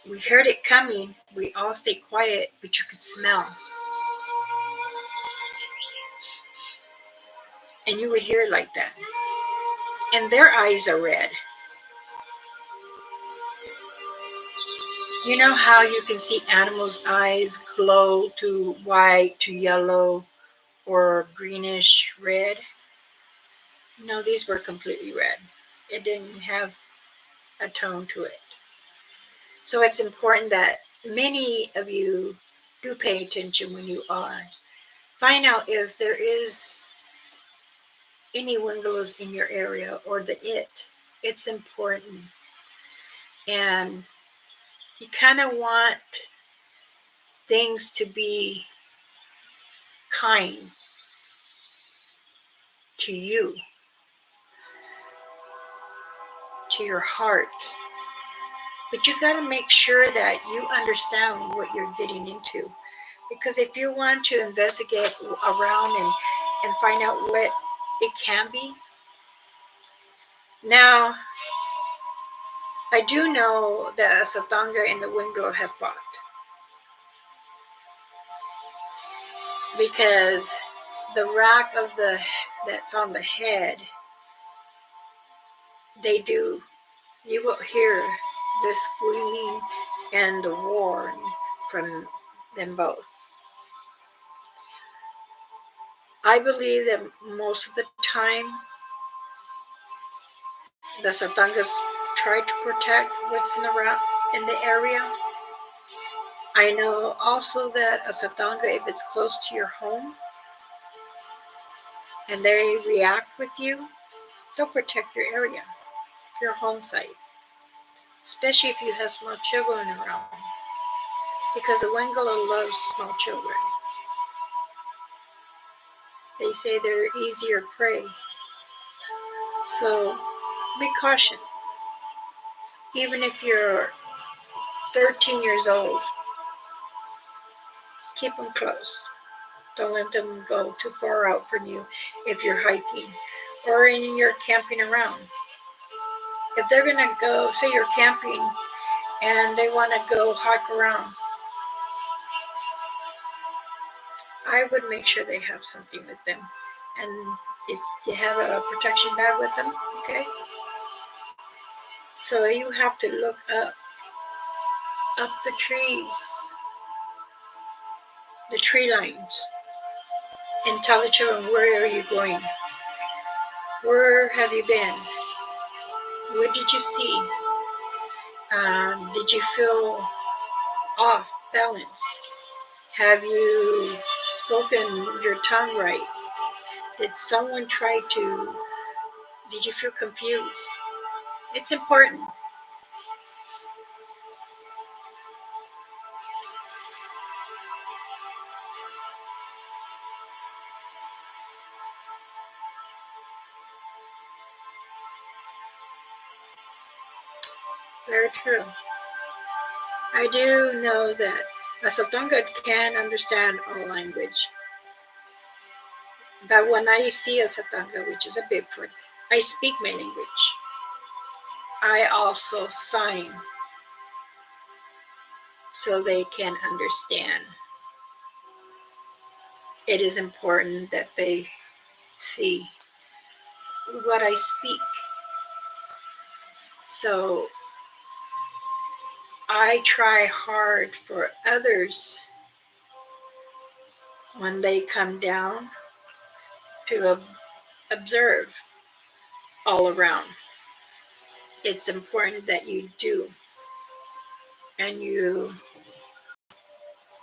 we heard it coming. We all stayed quiet, but you could smell. And you would hear it like that. And their eyes are red. You know how you can see animals' eyes glow to white, to yellow, or greenish red? No, these were completely red. It didn't have a tone to it. So it's important that many of you do pay attention when you are. Find out if there is any windows in your area or the it. It's important. And you kind of want things to be kind to you, to your heart. But you got to make sure that you understand what you're getting into. Because if you want to investigate around and find out what it can be, now I do know that Satanga and the Wind have fought because the rack of the that's on the head, they do. You will hear the squealing and the roaring from them both. I believe that most of the time the Satangas try to protect what's in the area. I know also that a Satanga, if it's close to your home and they react with you, they'll protect your area, your home site, especially if you have small children around. Because the Wengala loves small children. They say they're easier prey. So be cautious. Even if you're 13 years old, keep them close. Don't let them go too far out from you if you're hiking or you're camping around. If they're going to go, say you're camping and they want to go hike around, I would make sure they have something with them. And if they have a protection bag with them, okay? So you have to look up the trees, the tree lines, and tell the children, where are you going? Where have you been? What did you see? Did you feel off balance? Have you spoken your tongue right? Did someone try to, did you feel confused? It's important. Very true. I do know that a Satonga can understand all language. But when I see a Satanga, which is a Bigfoot, I speak my language. I also sign so they can understand. It is important that they see what I speak. So I try hard for others when they come down to observe all around. It's important that you do, and you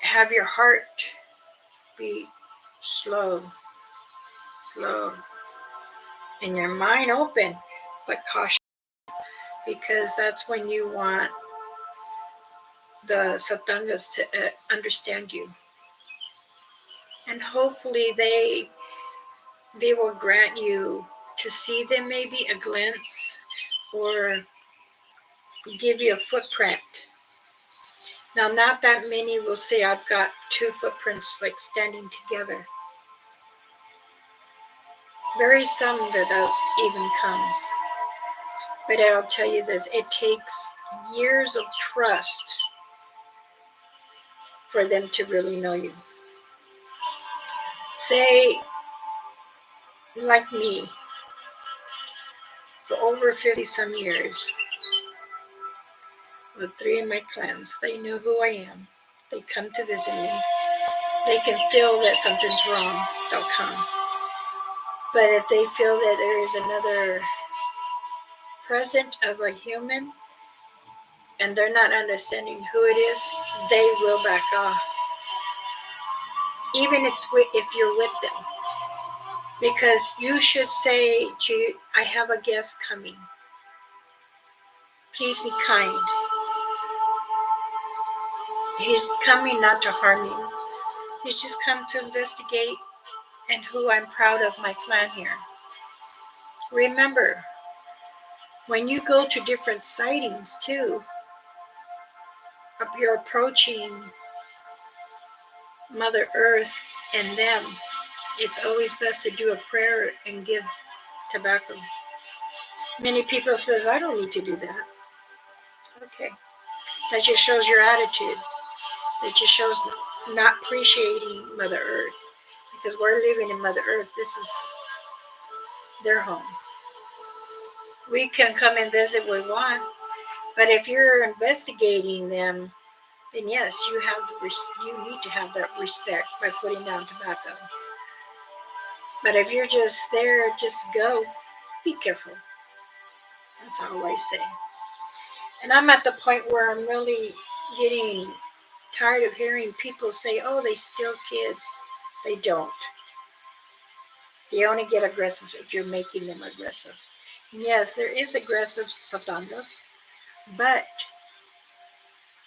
have your heart beat slow, slow, and your mind open, but cautious, because that's when you want the Satangas to understand you. And hopefully they will grant you to see them, maybe a glimpse, or give you a footprint. Now, not that many will say I've got two footprints like standing together. Very some that even comes. But I'll tell you this, it takes years of trust for them to really know you. Say, like me, for over 50 some years, with three of my clans, they know who I am. They come to visit me. They can feel that something's wrong, they'll come. But if they feel that there is another present of a human and they're not understanding who it is, they will back off. Even if you're with them. Because you should say to, I have a guest coming. Please be kind. He's coming not to harm you. He's just come to investigate and who I'm proud of my clan here. Remember, when you go to different sightings too, you're approaching Mother Earth and them. It's always best to do a prayer and give tobacco. Many people says, I don't need to do that. Okay. That just shows your attitude. That just shows not appreciating Mother Earth. Because we're living in Mother Earth. This is their home. We can come and visit we want, but if you're investigating them, then yes, you need to have that respect by putting down tobacco. But if you're just there, just go. Be careful. That's all I say. And I'm at the point where I'm really getting tired of hearing people say, oh, they steal kids. They don't. They only get aggressive if you're making them aggressive. Yes, there is aggressive satangas, but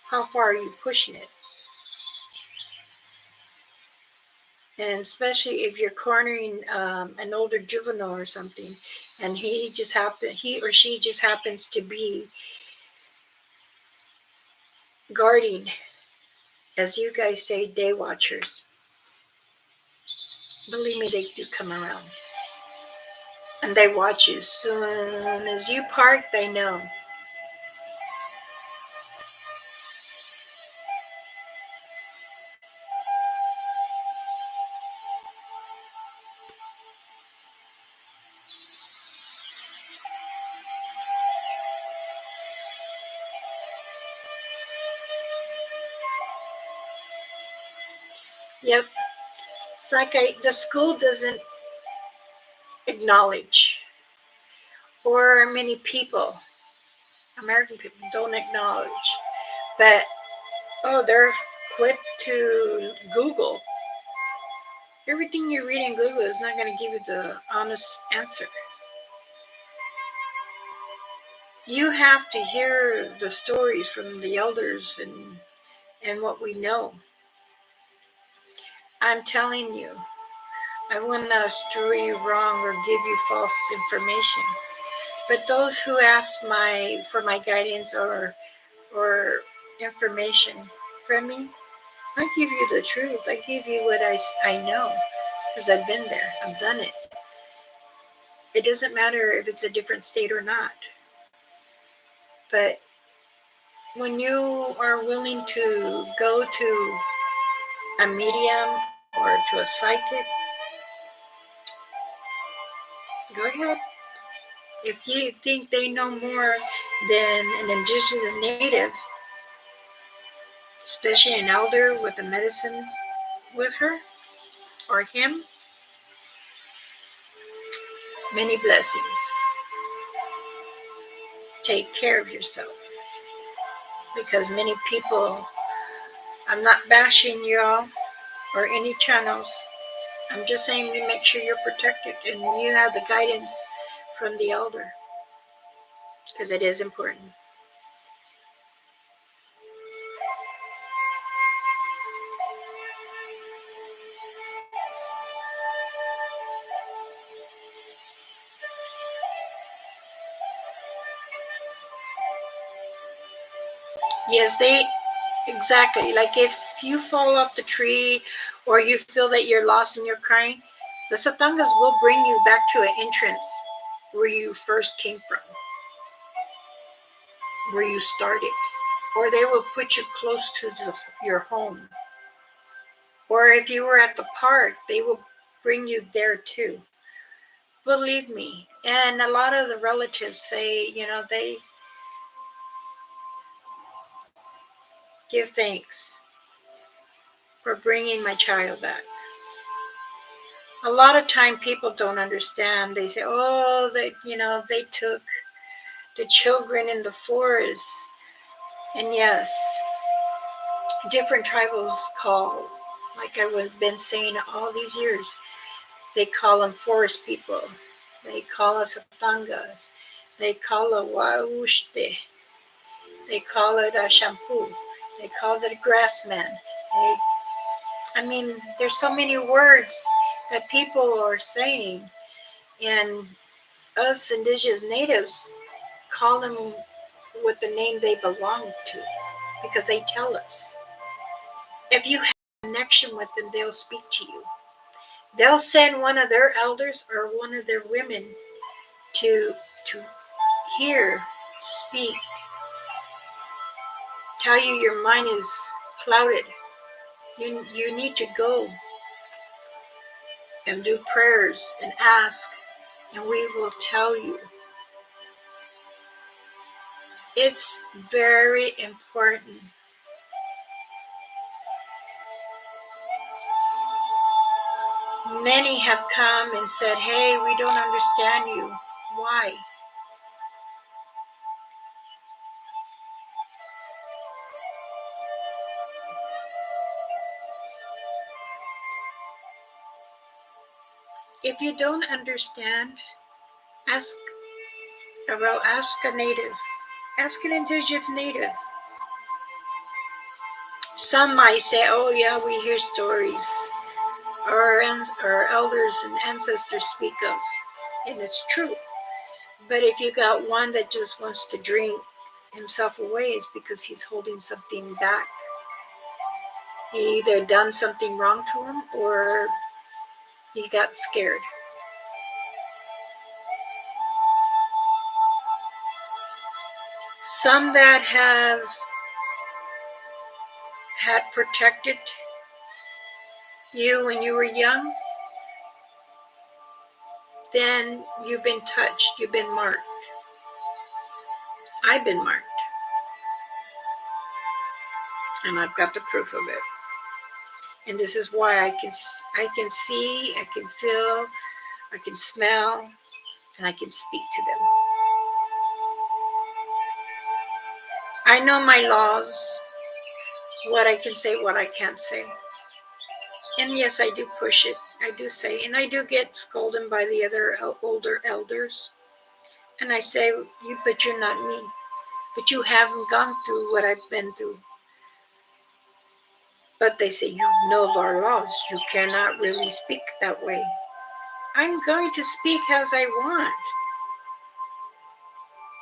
how far are you pushing it? And especially if you're cornering an older juvenile or something, and he or she just happens to be guarding, as you guys say, day watchers. Believe me, they do come around, and they watch you. As soon as you park, they know. Yep, it's like the school doesn't acknowledge, or many people, American people, don't acknowledge. But oh, they're quick to Google. Everything you read in Google is not going to give you the honest answer. You have to hear the stories from the elders and what we know. I'm telling you, I will not steer you wrong or give you false information. But those who ask for my guidance or information from me, I give you the truth. I give you what I know because I've been there. I've done it. It doesn't matter if it's a different state or not. But when you are willing to go to a medium or to a psychic, go ahead. If you think they know more than an indigenous native, especially an elder with a medicine with her or him, many blessings. Take care of yourself because many people, I'm not bashing y'all or any channels. I'm just saying we make sure you're protected and you have the guidance from the elder because it is important. Yes, they exactly. Like if you fall off the tree or you feel that you're lost and you're crying, the satangas will bring you back to an entrance where you first came from, where you started. Or they will put you close to your home. Or if you were at the park, they will bring you there too. Believe me. And a lot of the relatives say, they give thanks for bringing my child back. A lot of time people don't understand. They say, oh, they took the children in the forest. And yes, different tribals call, like I've been saying all these years, they call them forest people. They call us atangas. They call it waushte. They call it a shampoo. They call it a grassman. There's so many words that people are saying, and us indigenous natives call them with the name they belong to because they tell us. If you have a connection with them, they'll speak to you. They'll send one of their elders or one of their women to hear, speak, tell you your mind is clouded. You need to go and do prayers and ask, and we will tell you. It's very important. Many have come and said, hey, we don't understand you. Why? If you don't understand, ask ask a native. Ask an indigenous native. Some might say, oh yeah, we hear stories our elders and ancestors speak of, and it's true. But if you got one that just wants to drink himself away, it's because he's holding something back. He either done something wrong to him or he got scared. Some that have had protected you when you were young, then you've been touched, you've been marked. I've been marked, and I've got the proof of it. And this is why I can see, I can feel, I can smell, and I can speak to them. I know my laws, what I can say, what I can't say. And yes, I do push it. I do say, and I do get scolded by the other older elders. And I say, but you're not me. But you haven't gone through what I've been through. But they say, you know our laws. You cannot really speak that way. I'm going to speak as I want.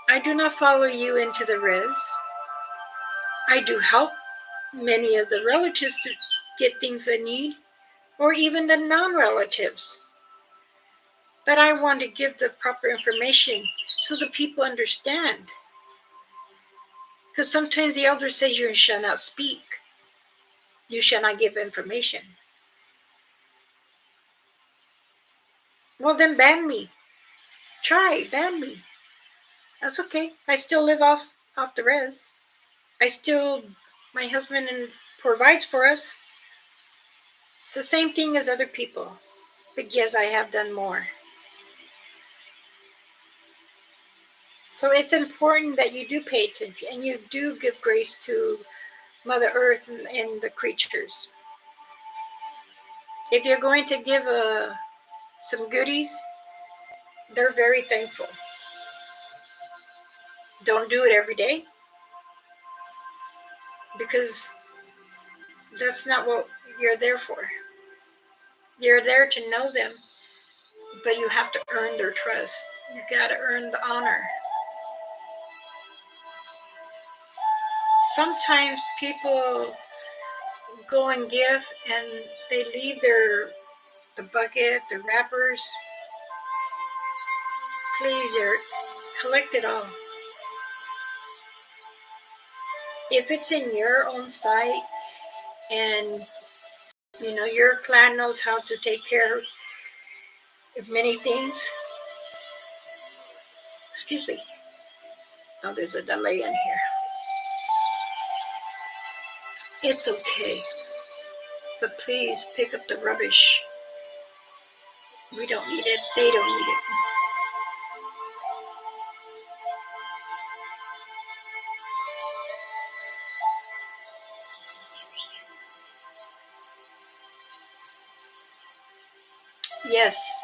I do not follow you into the res. I do help many of the relatives to get things they need, or even the non-relatives. But I want to give the proper information so the people understand. Because sometimes the elder says you shall not speak. You shall not give information. Well, then ban me. Ban me. That's okay. I still live off the res. I still, my husband provides for us. It's the same thing as other people. But yes, I have done more. So it's important that you do pay attention and you do give grace to Mother Earth and the creatures. If you're going to give some goodies, they're very thankful. Don't do it every day because that's not what you're there for. You're there to know them, but you have to earn their trust. You got to earn the honor. Sometimes people go and give and they leave the bucket, the wrappers. Please, collect it all. If it's in your own site and your clan knows how to take care of many things. Excuse me. Oh, there's a delay in here. It's okay. But please pick up the rubbish. We don't need it. They don't need it. Yes.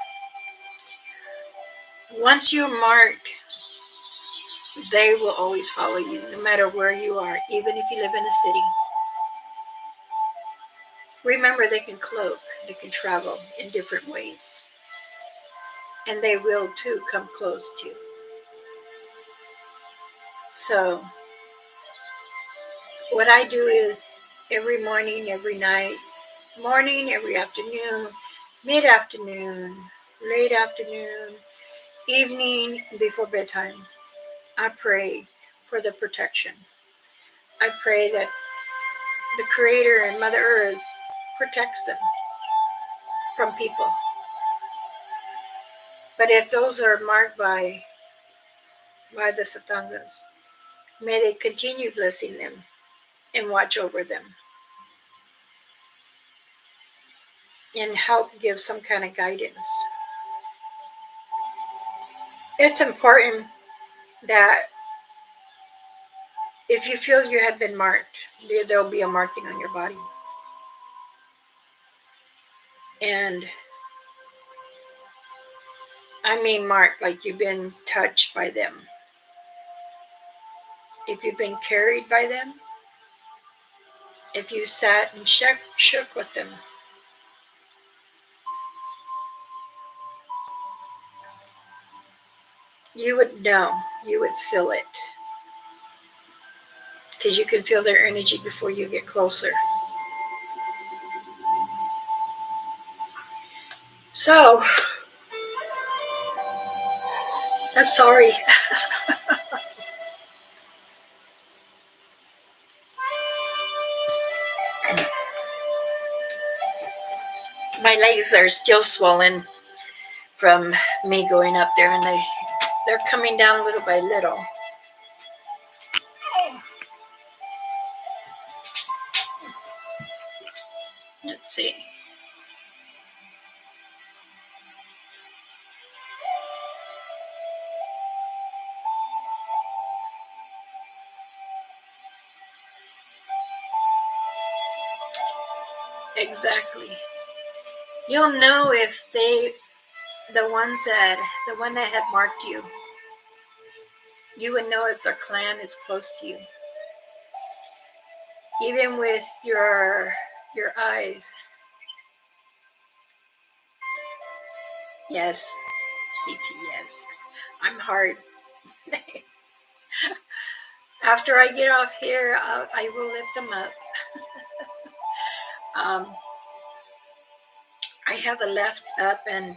Once you mark, they will always follow you, no matter where you are, even if you live in a city. Remember, they can cloak, they can travel in different ways. And they will, too, come close to you. So, what I do is every morning, every night, morning, every afternoon, mid afternoon, late afternoon, evening, before bedtime, I pray for the protection. I pray that the Creator and Mother Earth protects them from people. But if those are marked by the Satangas, may they continue blessing them and watch over them. and help give some kind of guidance. It's important that if you feel you have been marked, there'll be a marking on your body. And I mean marked like you've been touched by them. If you've been carried by them, if you sat and shook with them, you would know, you would feel it. Because you can feel their energy before you get closer. So, I'm sorry. My legs are still swollen from me going up there, and they're coming down little by little. Let's see. Exactly. You'll know if the one that had marked you, you would know if their clan is close to you. Even with your eyes. Yes, CPS. I'm hard. After I get off here, I will lift them up. Um, I have the left up and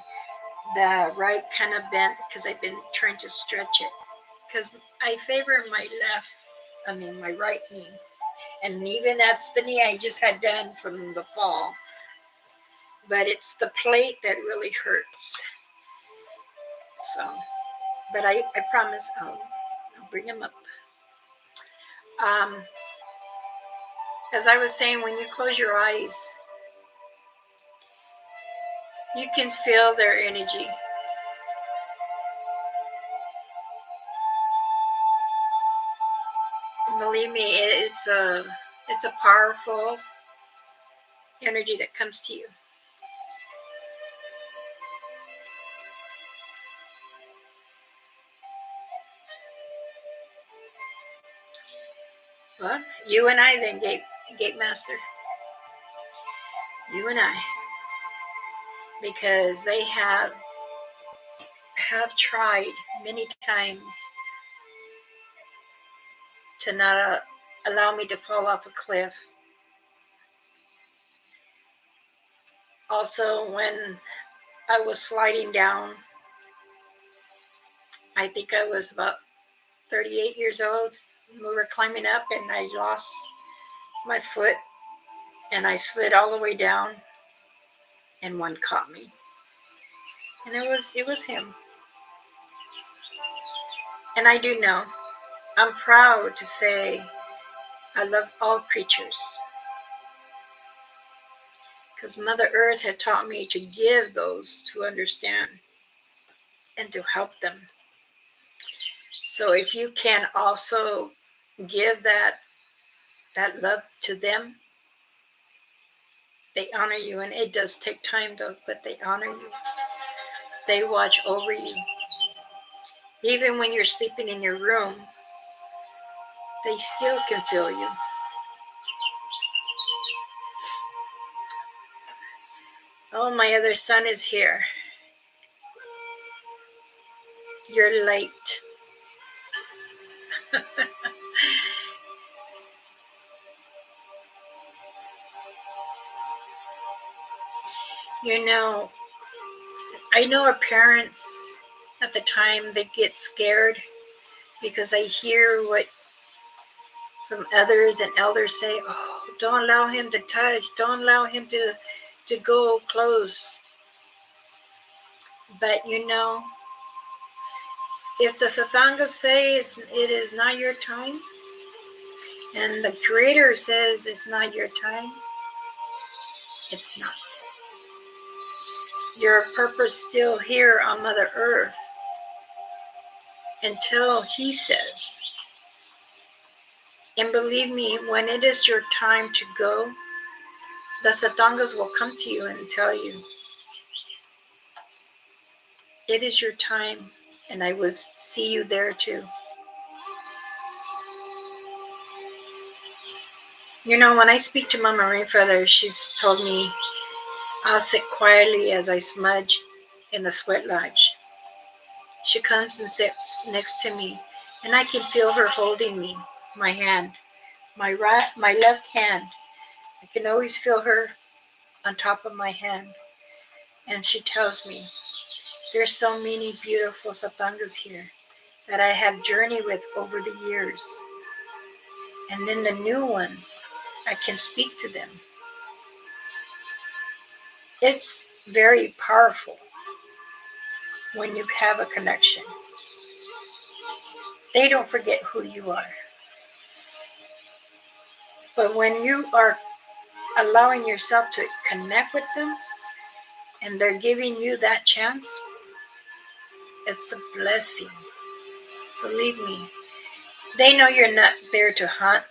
the right kind of bent because I've been trying to stretch it. Because I favor my right knee. And even that's the knee I just had done from the fall. But it's the plate that really hurts. So, but I promise I'll bring them up. Um, as I was saying, when you close your eyes, you can feel their energy. Believe me, it's a powerful energy that comes to you. Well, you and I then, Gate Master. You and I, because they have tried many times to not allow me to fall off a cliff. Also, when I was sliding down, I think I was about 38 years old. We were climbing up, and I lost my foot, and I slid all the way down, and one caught me, and it was him. And I do know, I'm proud to say I love all creatures, because Mother Earth had taught me to give those to understand and to help them. So if you can also give that love to them, they honor you. And it does take time though, but they honor you. They watch over you. Even when you're sleeping in your room, they still can feel you. Oh, my other son is here. You're late. You know, I know our parents at the time, they get scared because I hear what from others and elders say, oh, don't allow him to touch, don't allow him to go close. But you know, if the Satanga says it is not your time, and the Creator says it's not your time, it's not. your purpose still here on Mother Earth until He says. And believe me, when it is your time to go, the Satangas will come to you and tell you, it is your time, and I will see you there too. You know, when I speak to Mama Rainfeather, she's told me I'll sit quietly as I smudge in the sweat lodge. She comes and sits next to me, and I can feel her holding me, my hand, my left hand. I can always feel her on top of my hand, and she tells me, "There's so many beautiful satangas here that I have journeyed with over the years, and then the new ones, I can speak to them." It's very powerful when you have a connection. They don't forget who you are. But when you are allowing yourself to connect with them and they're giving you that chance, it's a blessing. Believe me. They know you're not there to hunt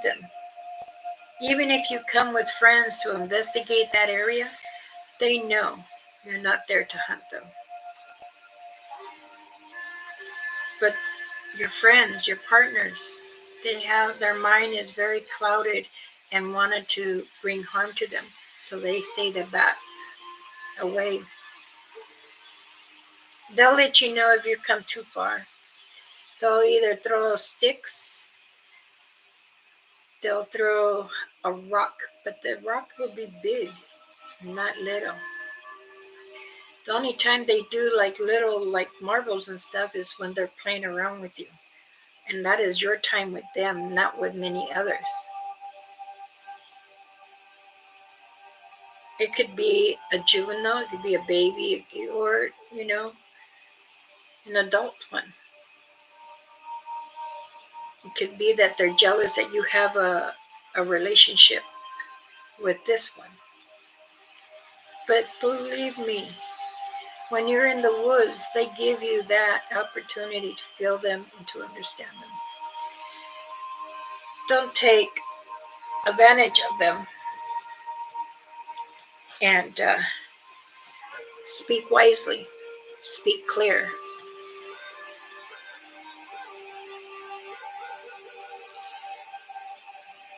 them. Even if you come with friends to investigate that area, they know you're not there to hunt them. But your friends, your partners, they have their mind is very clouded and wanted to bring harm to them. So they stay the back away. They'll let you know if you come too far. They'll either throw sticks, they'll throw a rock, but the rock will be big, not little. The only time they do like little like marbles and stuff is when they're playing around with you. And that is your time with them, not with many others. It could be a juvenile, it could be a baby, or, an adult one. It could be that they're jealous that you have a relationship with this one. But believe me, when you're in the woods, they give you that opportunity to feel them and to understand them. Don't take advantage of them, and speak wisely, speak clear.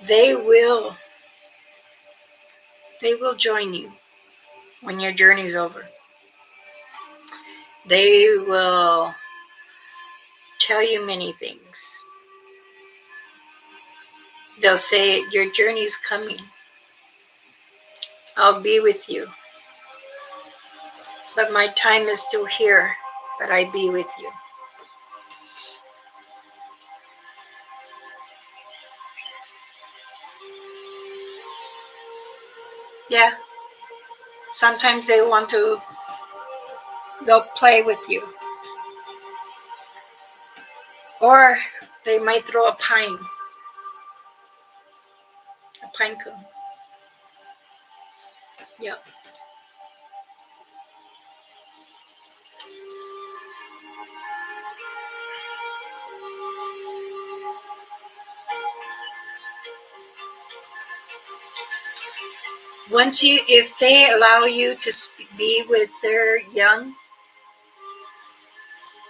They will they will join you when your journey's over. They will tell you many things. They'll say, your journey's coming. I'll be with you. But my time is still here, but I be with you. Yeah, sometimes they'll play with you. Or they might throw a pine cone. Yep. If they allow you to be with their young,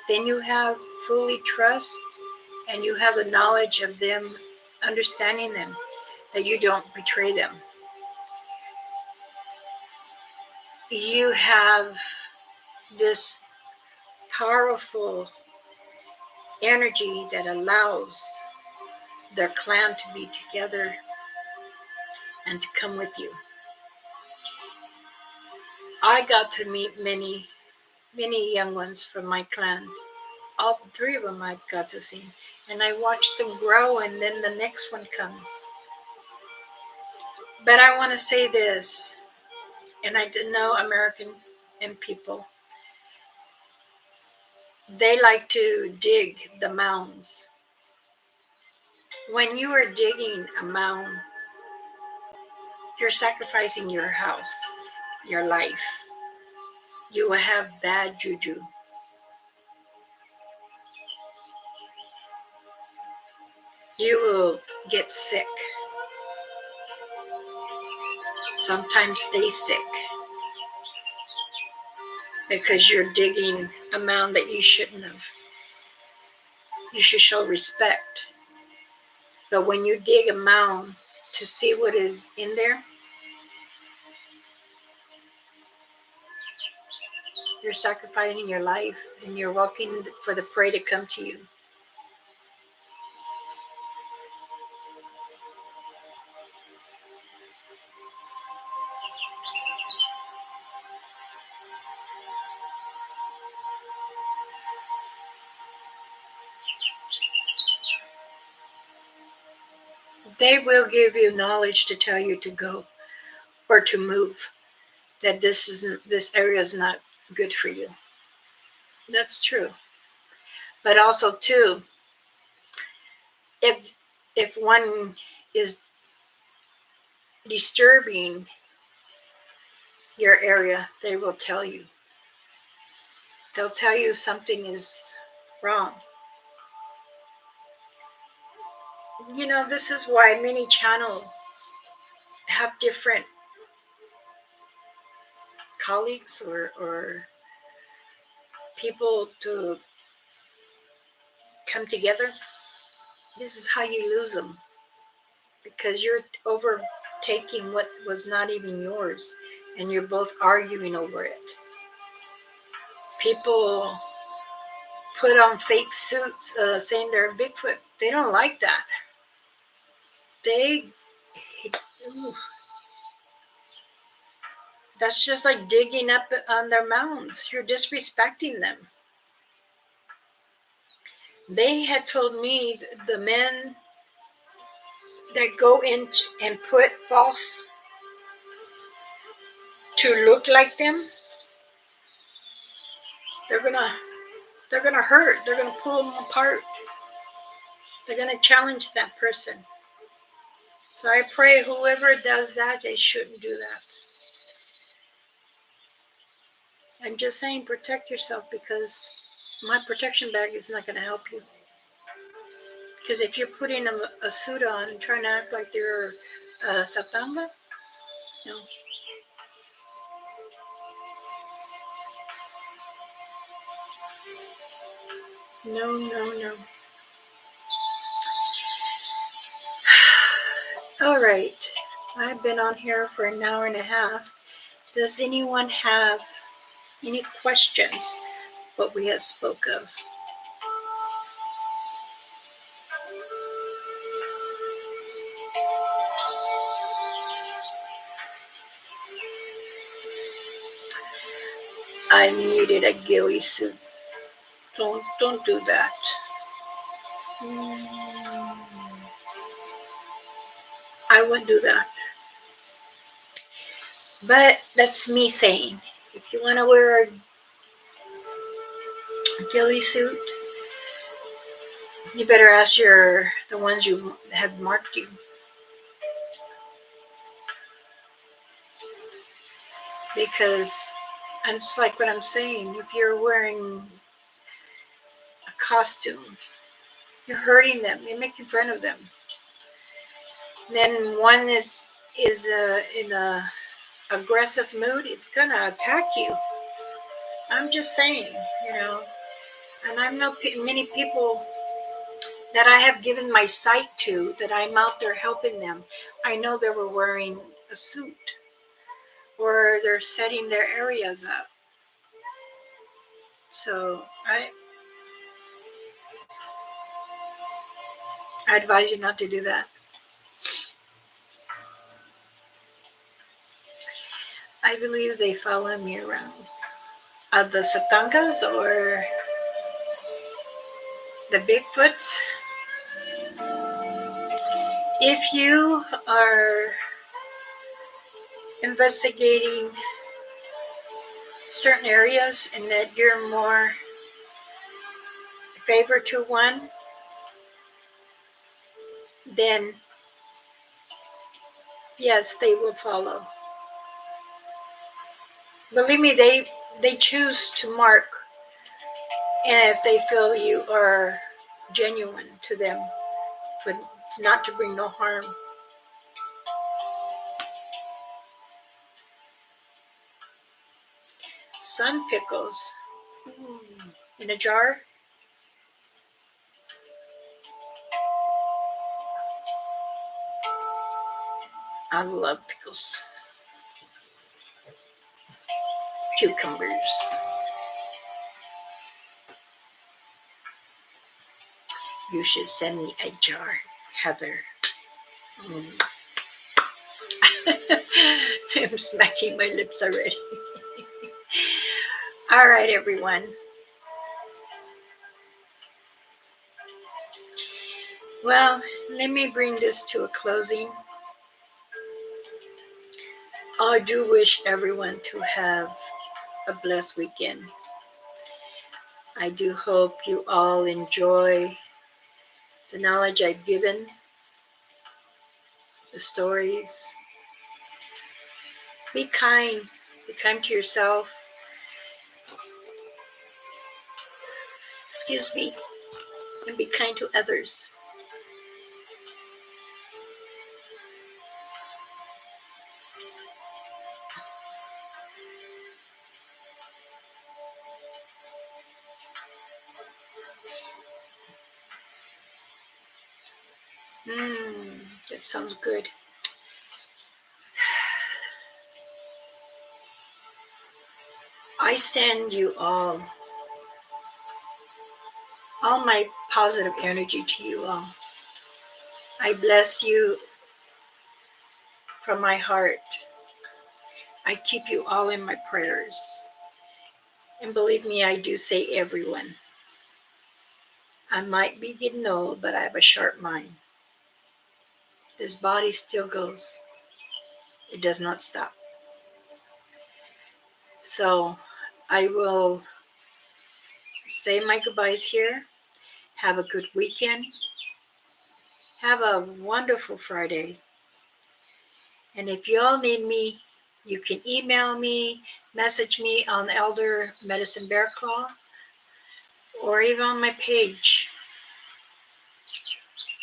then you have fully trust and you have the knowledge of them, understanding them, that you don't betray them. You have this powerful energy that allows their clan to be together and to come with you. I got to meet many, many young ones from my clan. All three of them I've got to see. And I watched them grow, and then the next one comes. But I want to say this, and I didn't know American and people, they like to dig the mounds. When you are digging a mound, you're sacrificing your health, your life. You will have bad juju. You will get sick. Sometimes stay sick because you're digging a mound that you shouldn't have. You should show respect. But when you dig a mound to see what is in there, you're sacrificing your life and you're walking for the prey to come to you. They will give you knowledge to tell you to go or to move. That this area is not good for you. That's true. But also too, if one is disturbing your area, they will tell you. They'll tell you something is wrong. This is why many channels have different colleagues or people to come together. This is how you lose them because you're overtaking what was not even yours and you're both arguing over it. People put on fake suits saying they're Bigfoot. They don't like that. They, ooh, that's just like digging up on their mounds. You're disrespecting them. They had told me the men that go in and put false to look like them, they're gonna hurt. They're gonna pull them apart. They're gonna challenge that person. So I pray whoever does that, they shouldn't do that. I'm just saying, protect yourself because my protection bag is not going to help you. Because if you're putting a suit on and trying to act like they're satanga, no. No, no, no. All right. I've been on here for an hour and a half. Does anyone have any questions what we have spoke of? I needed a ghillie suit. Don't do that. I wouldn't do that. But that's me saying, if you want to wear a ghillie suit, you better ask the ones you have marked you. Because it's like what I'm saying, if you're wearing a costume, you're hurting them, you're making fun of them. Then one is in a aggressive mood, it's gonna attack you. I'm just saying, and I know many people that I have given my sight to, that I'm out there helping them. I know they were wearing a suit or they're setting their areas up. So I advise you not to do that. I believe they follow me around. The Satangas or the Bigfoots. If you are investigating certain areas and that you're more favor to one, then yes, they will follow. Believe me, they choose to mark, and if they feel you are genuine to them, but not to bring no harm. Sun pickles. In a jar. I love pickles. Cucumbers. You should send me a jar, Heather. Mm. I'm smacking my lips already. All right, everyone. Well, let me bring this to a closing. I do wish everyone to have a blessed weekend. I do hope you all enjoy the knowledge I've given, the stories. Be kind. Be kind to yourself. Excuse me. And be kind to others. That sounds good. I send you all my positive energy to you all. I bless you from my heart. I keep you all in my prayers. And believe me, I do say everyone. I might be getting old, but I have a sharp mind. This body still goes. It does not stop. So I will say my goodbyes here. Have a good weekend. Have a wonderful Friday. And if you all need me, you can email me, message me on Elder Medicine Bear Claw, or even on my page.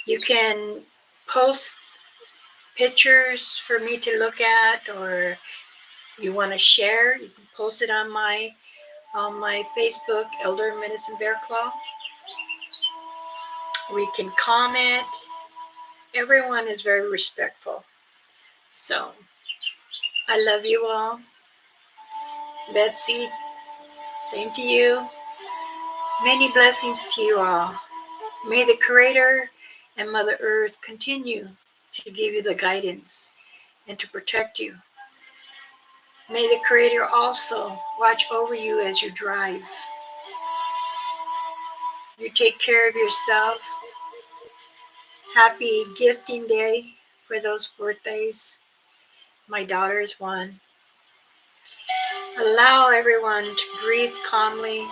You can post pictures for me to look at, or you want to share, you can post it on my Facebook, Elder Medicine Bear Claw. We can comment. Everyone is very respectful. So I love you all. Betsy, same to you. Many blessings to you all. May the Creator and Mother Earth continue to give you the guidance and to protect you. May the Creator also watch over you as you drive. You take care of yourself. Happy gifting day for those birthdays. My daughter is one. Allow everyone to breathe calmly,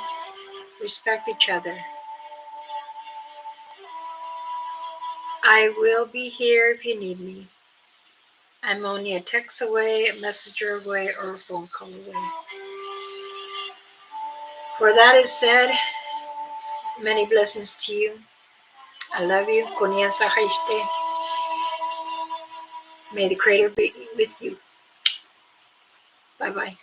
respect each other. I will be here if you need me. I'm only a text away, a messenger away, or a phone call away. For that is said, many blessings to you. I love you. Koniasa haiste. May the Creator be with you. Bye bye.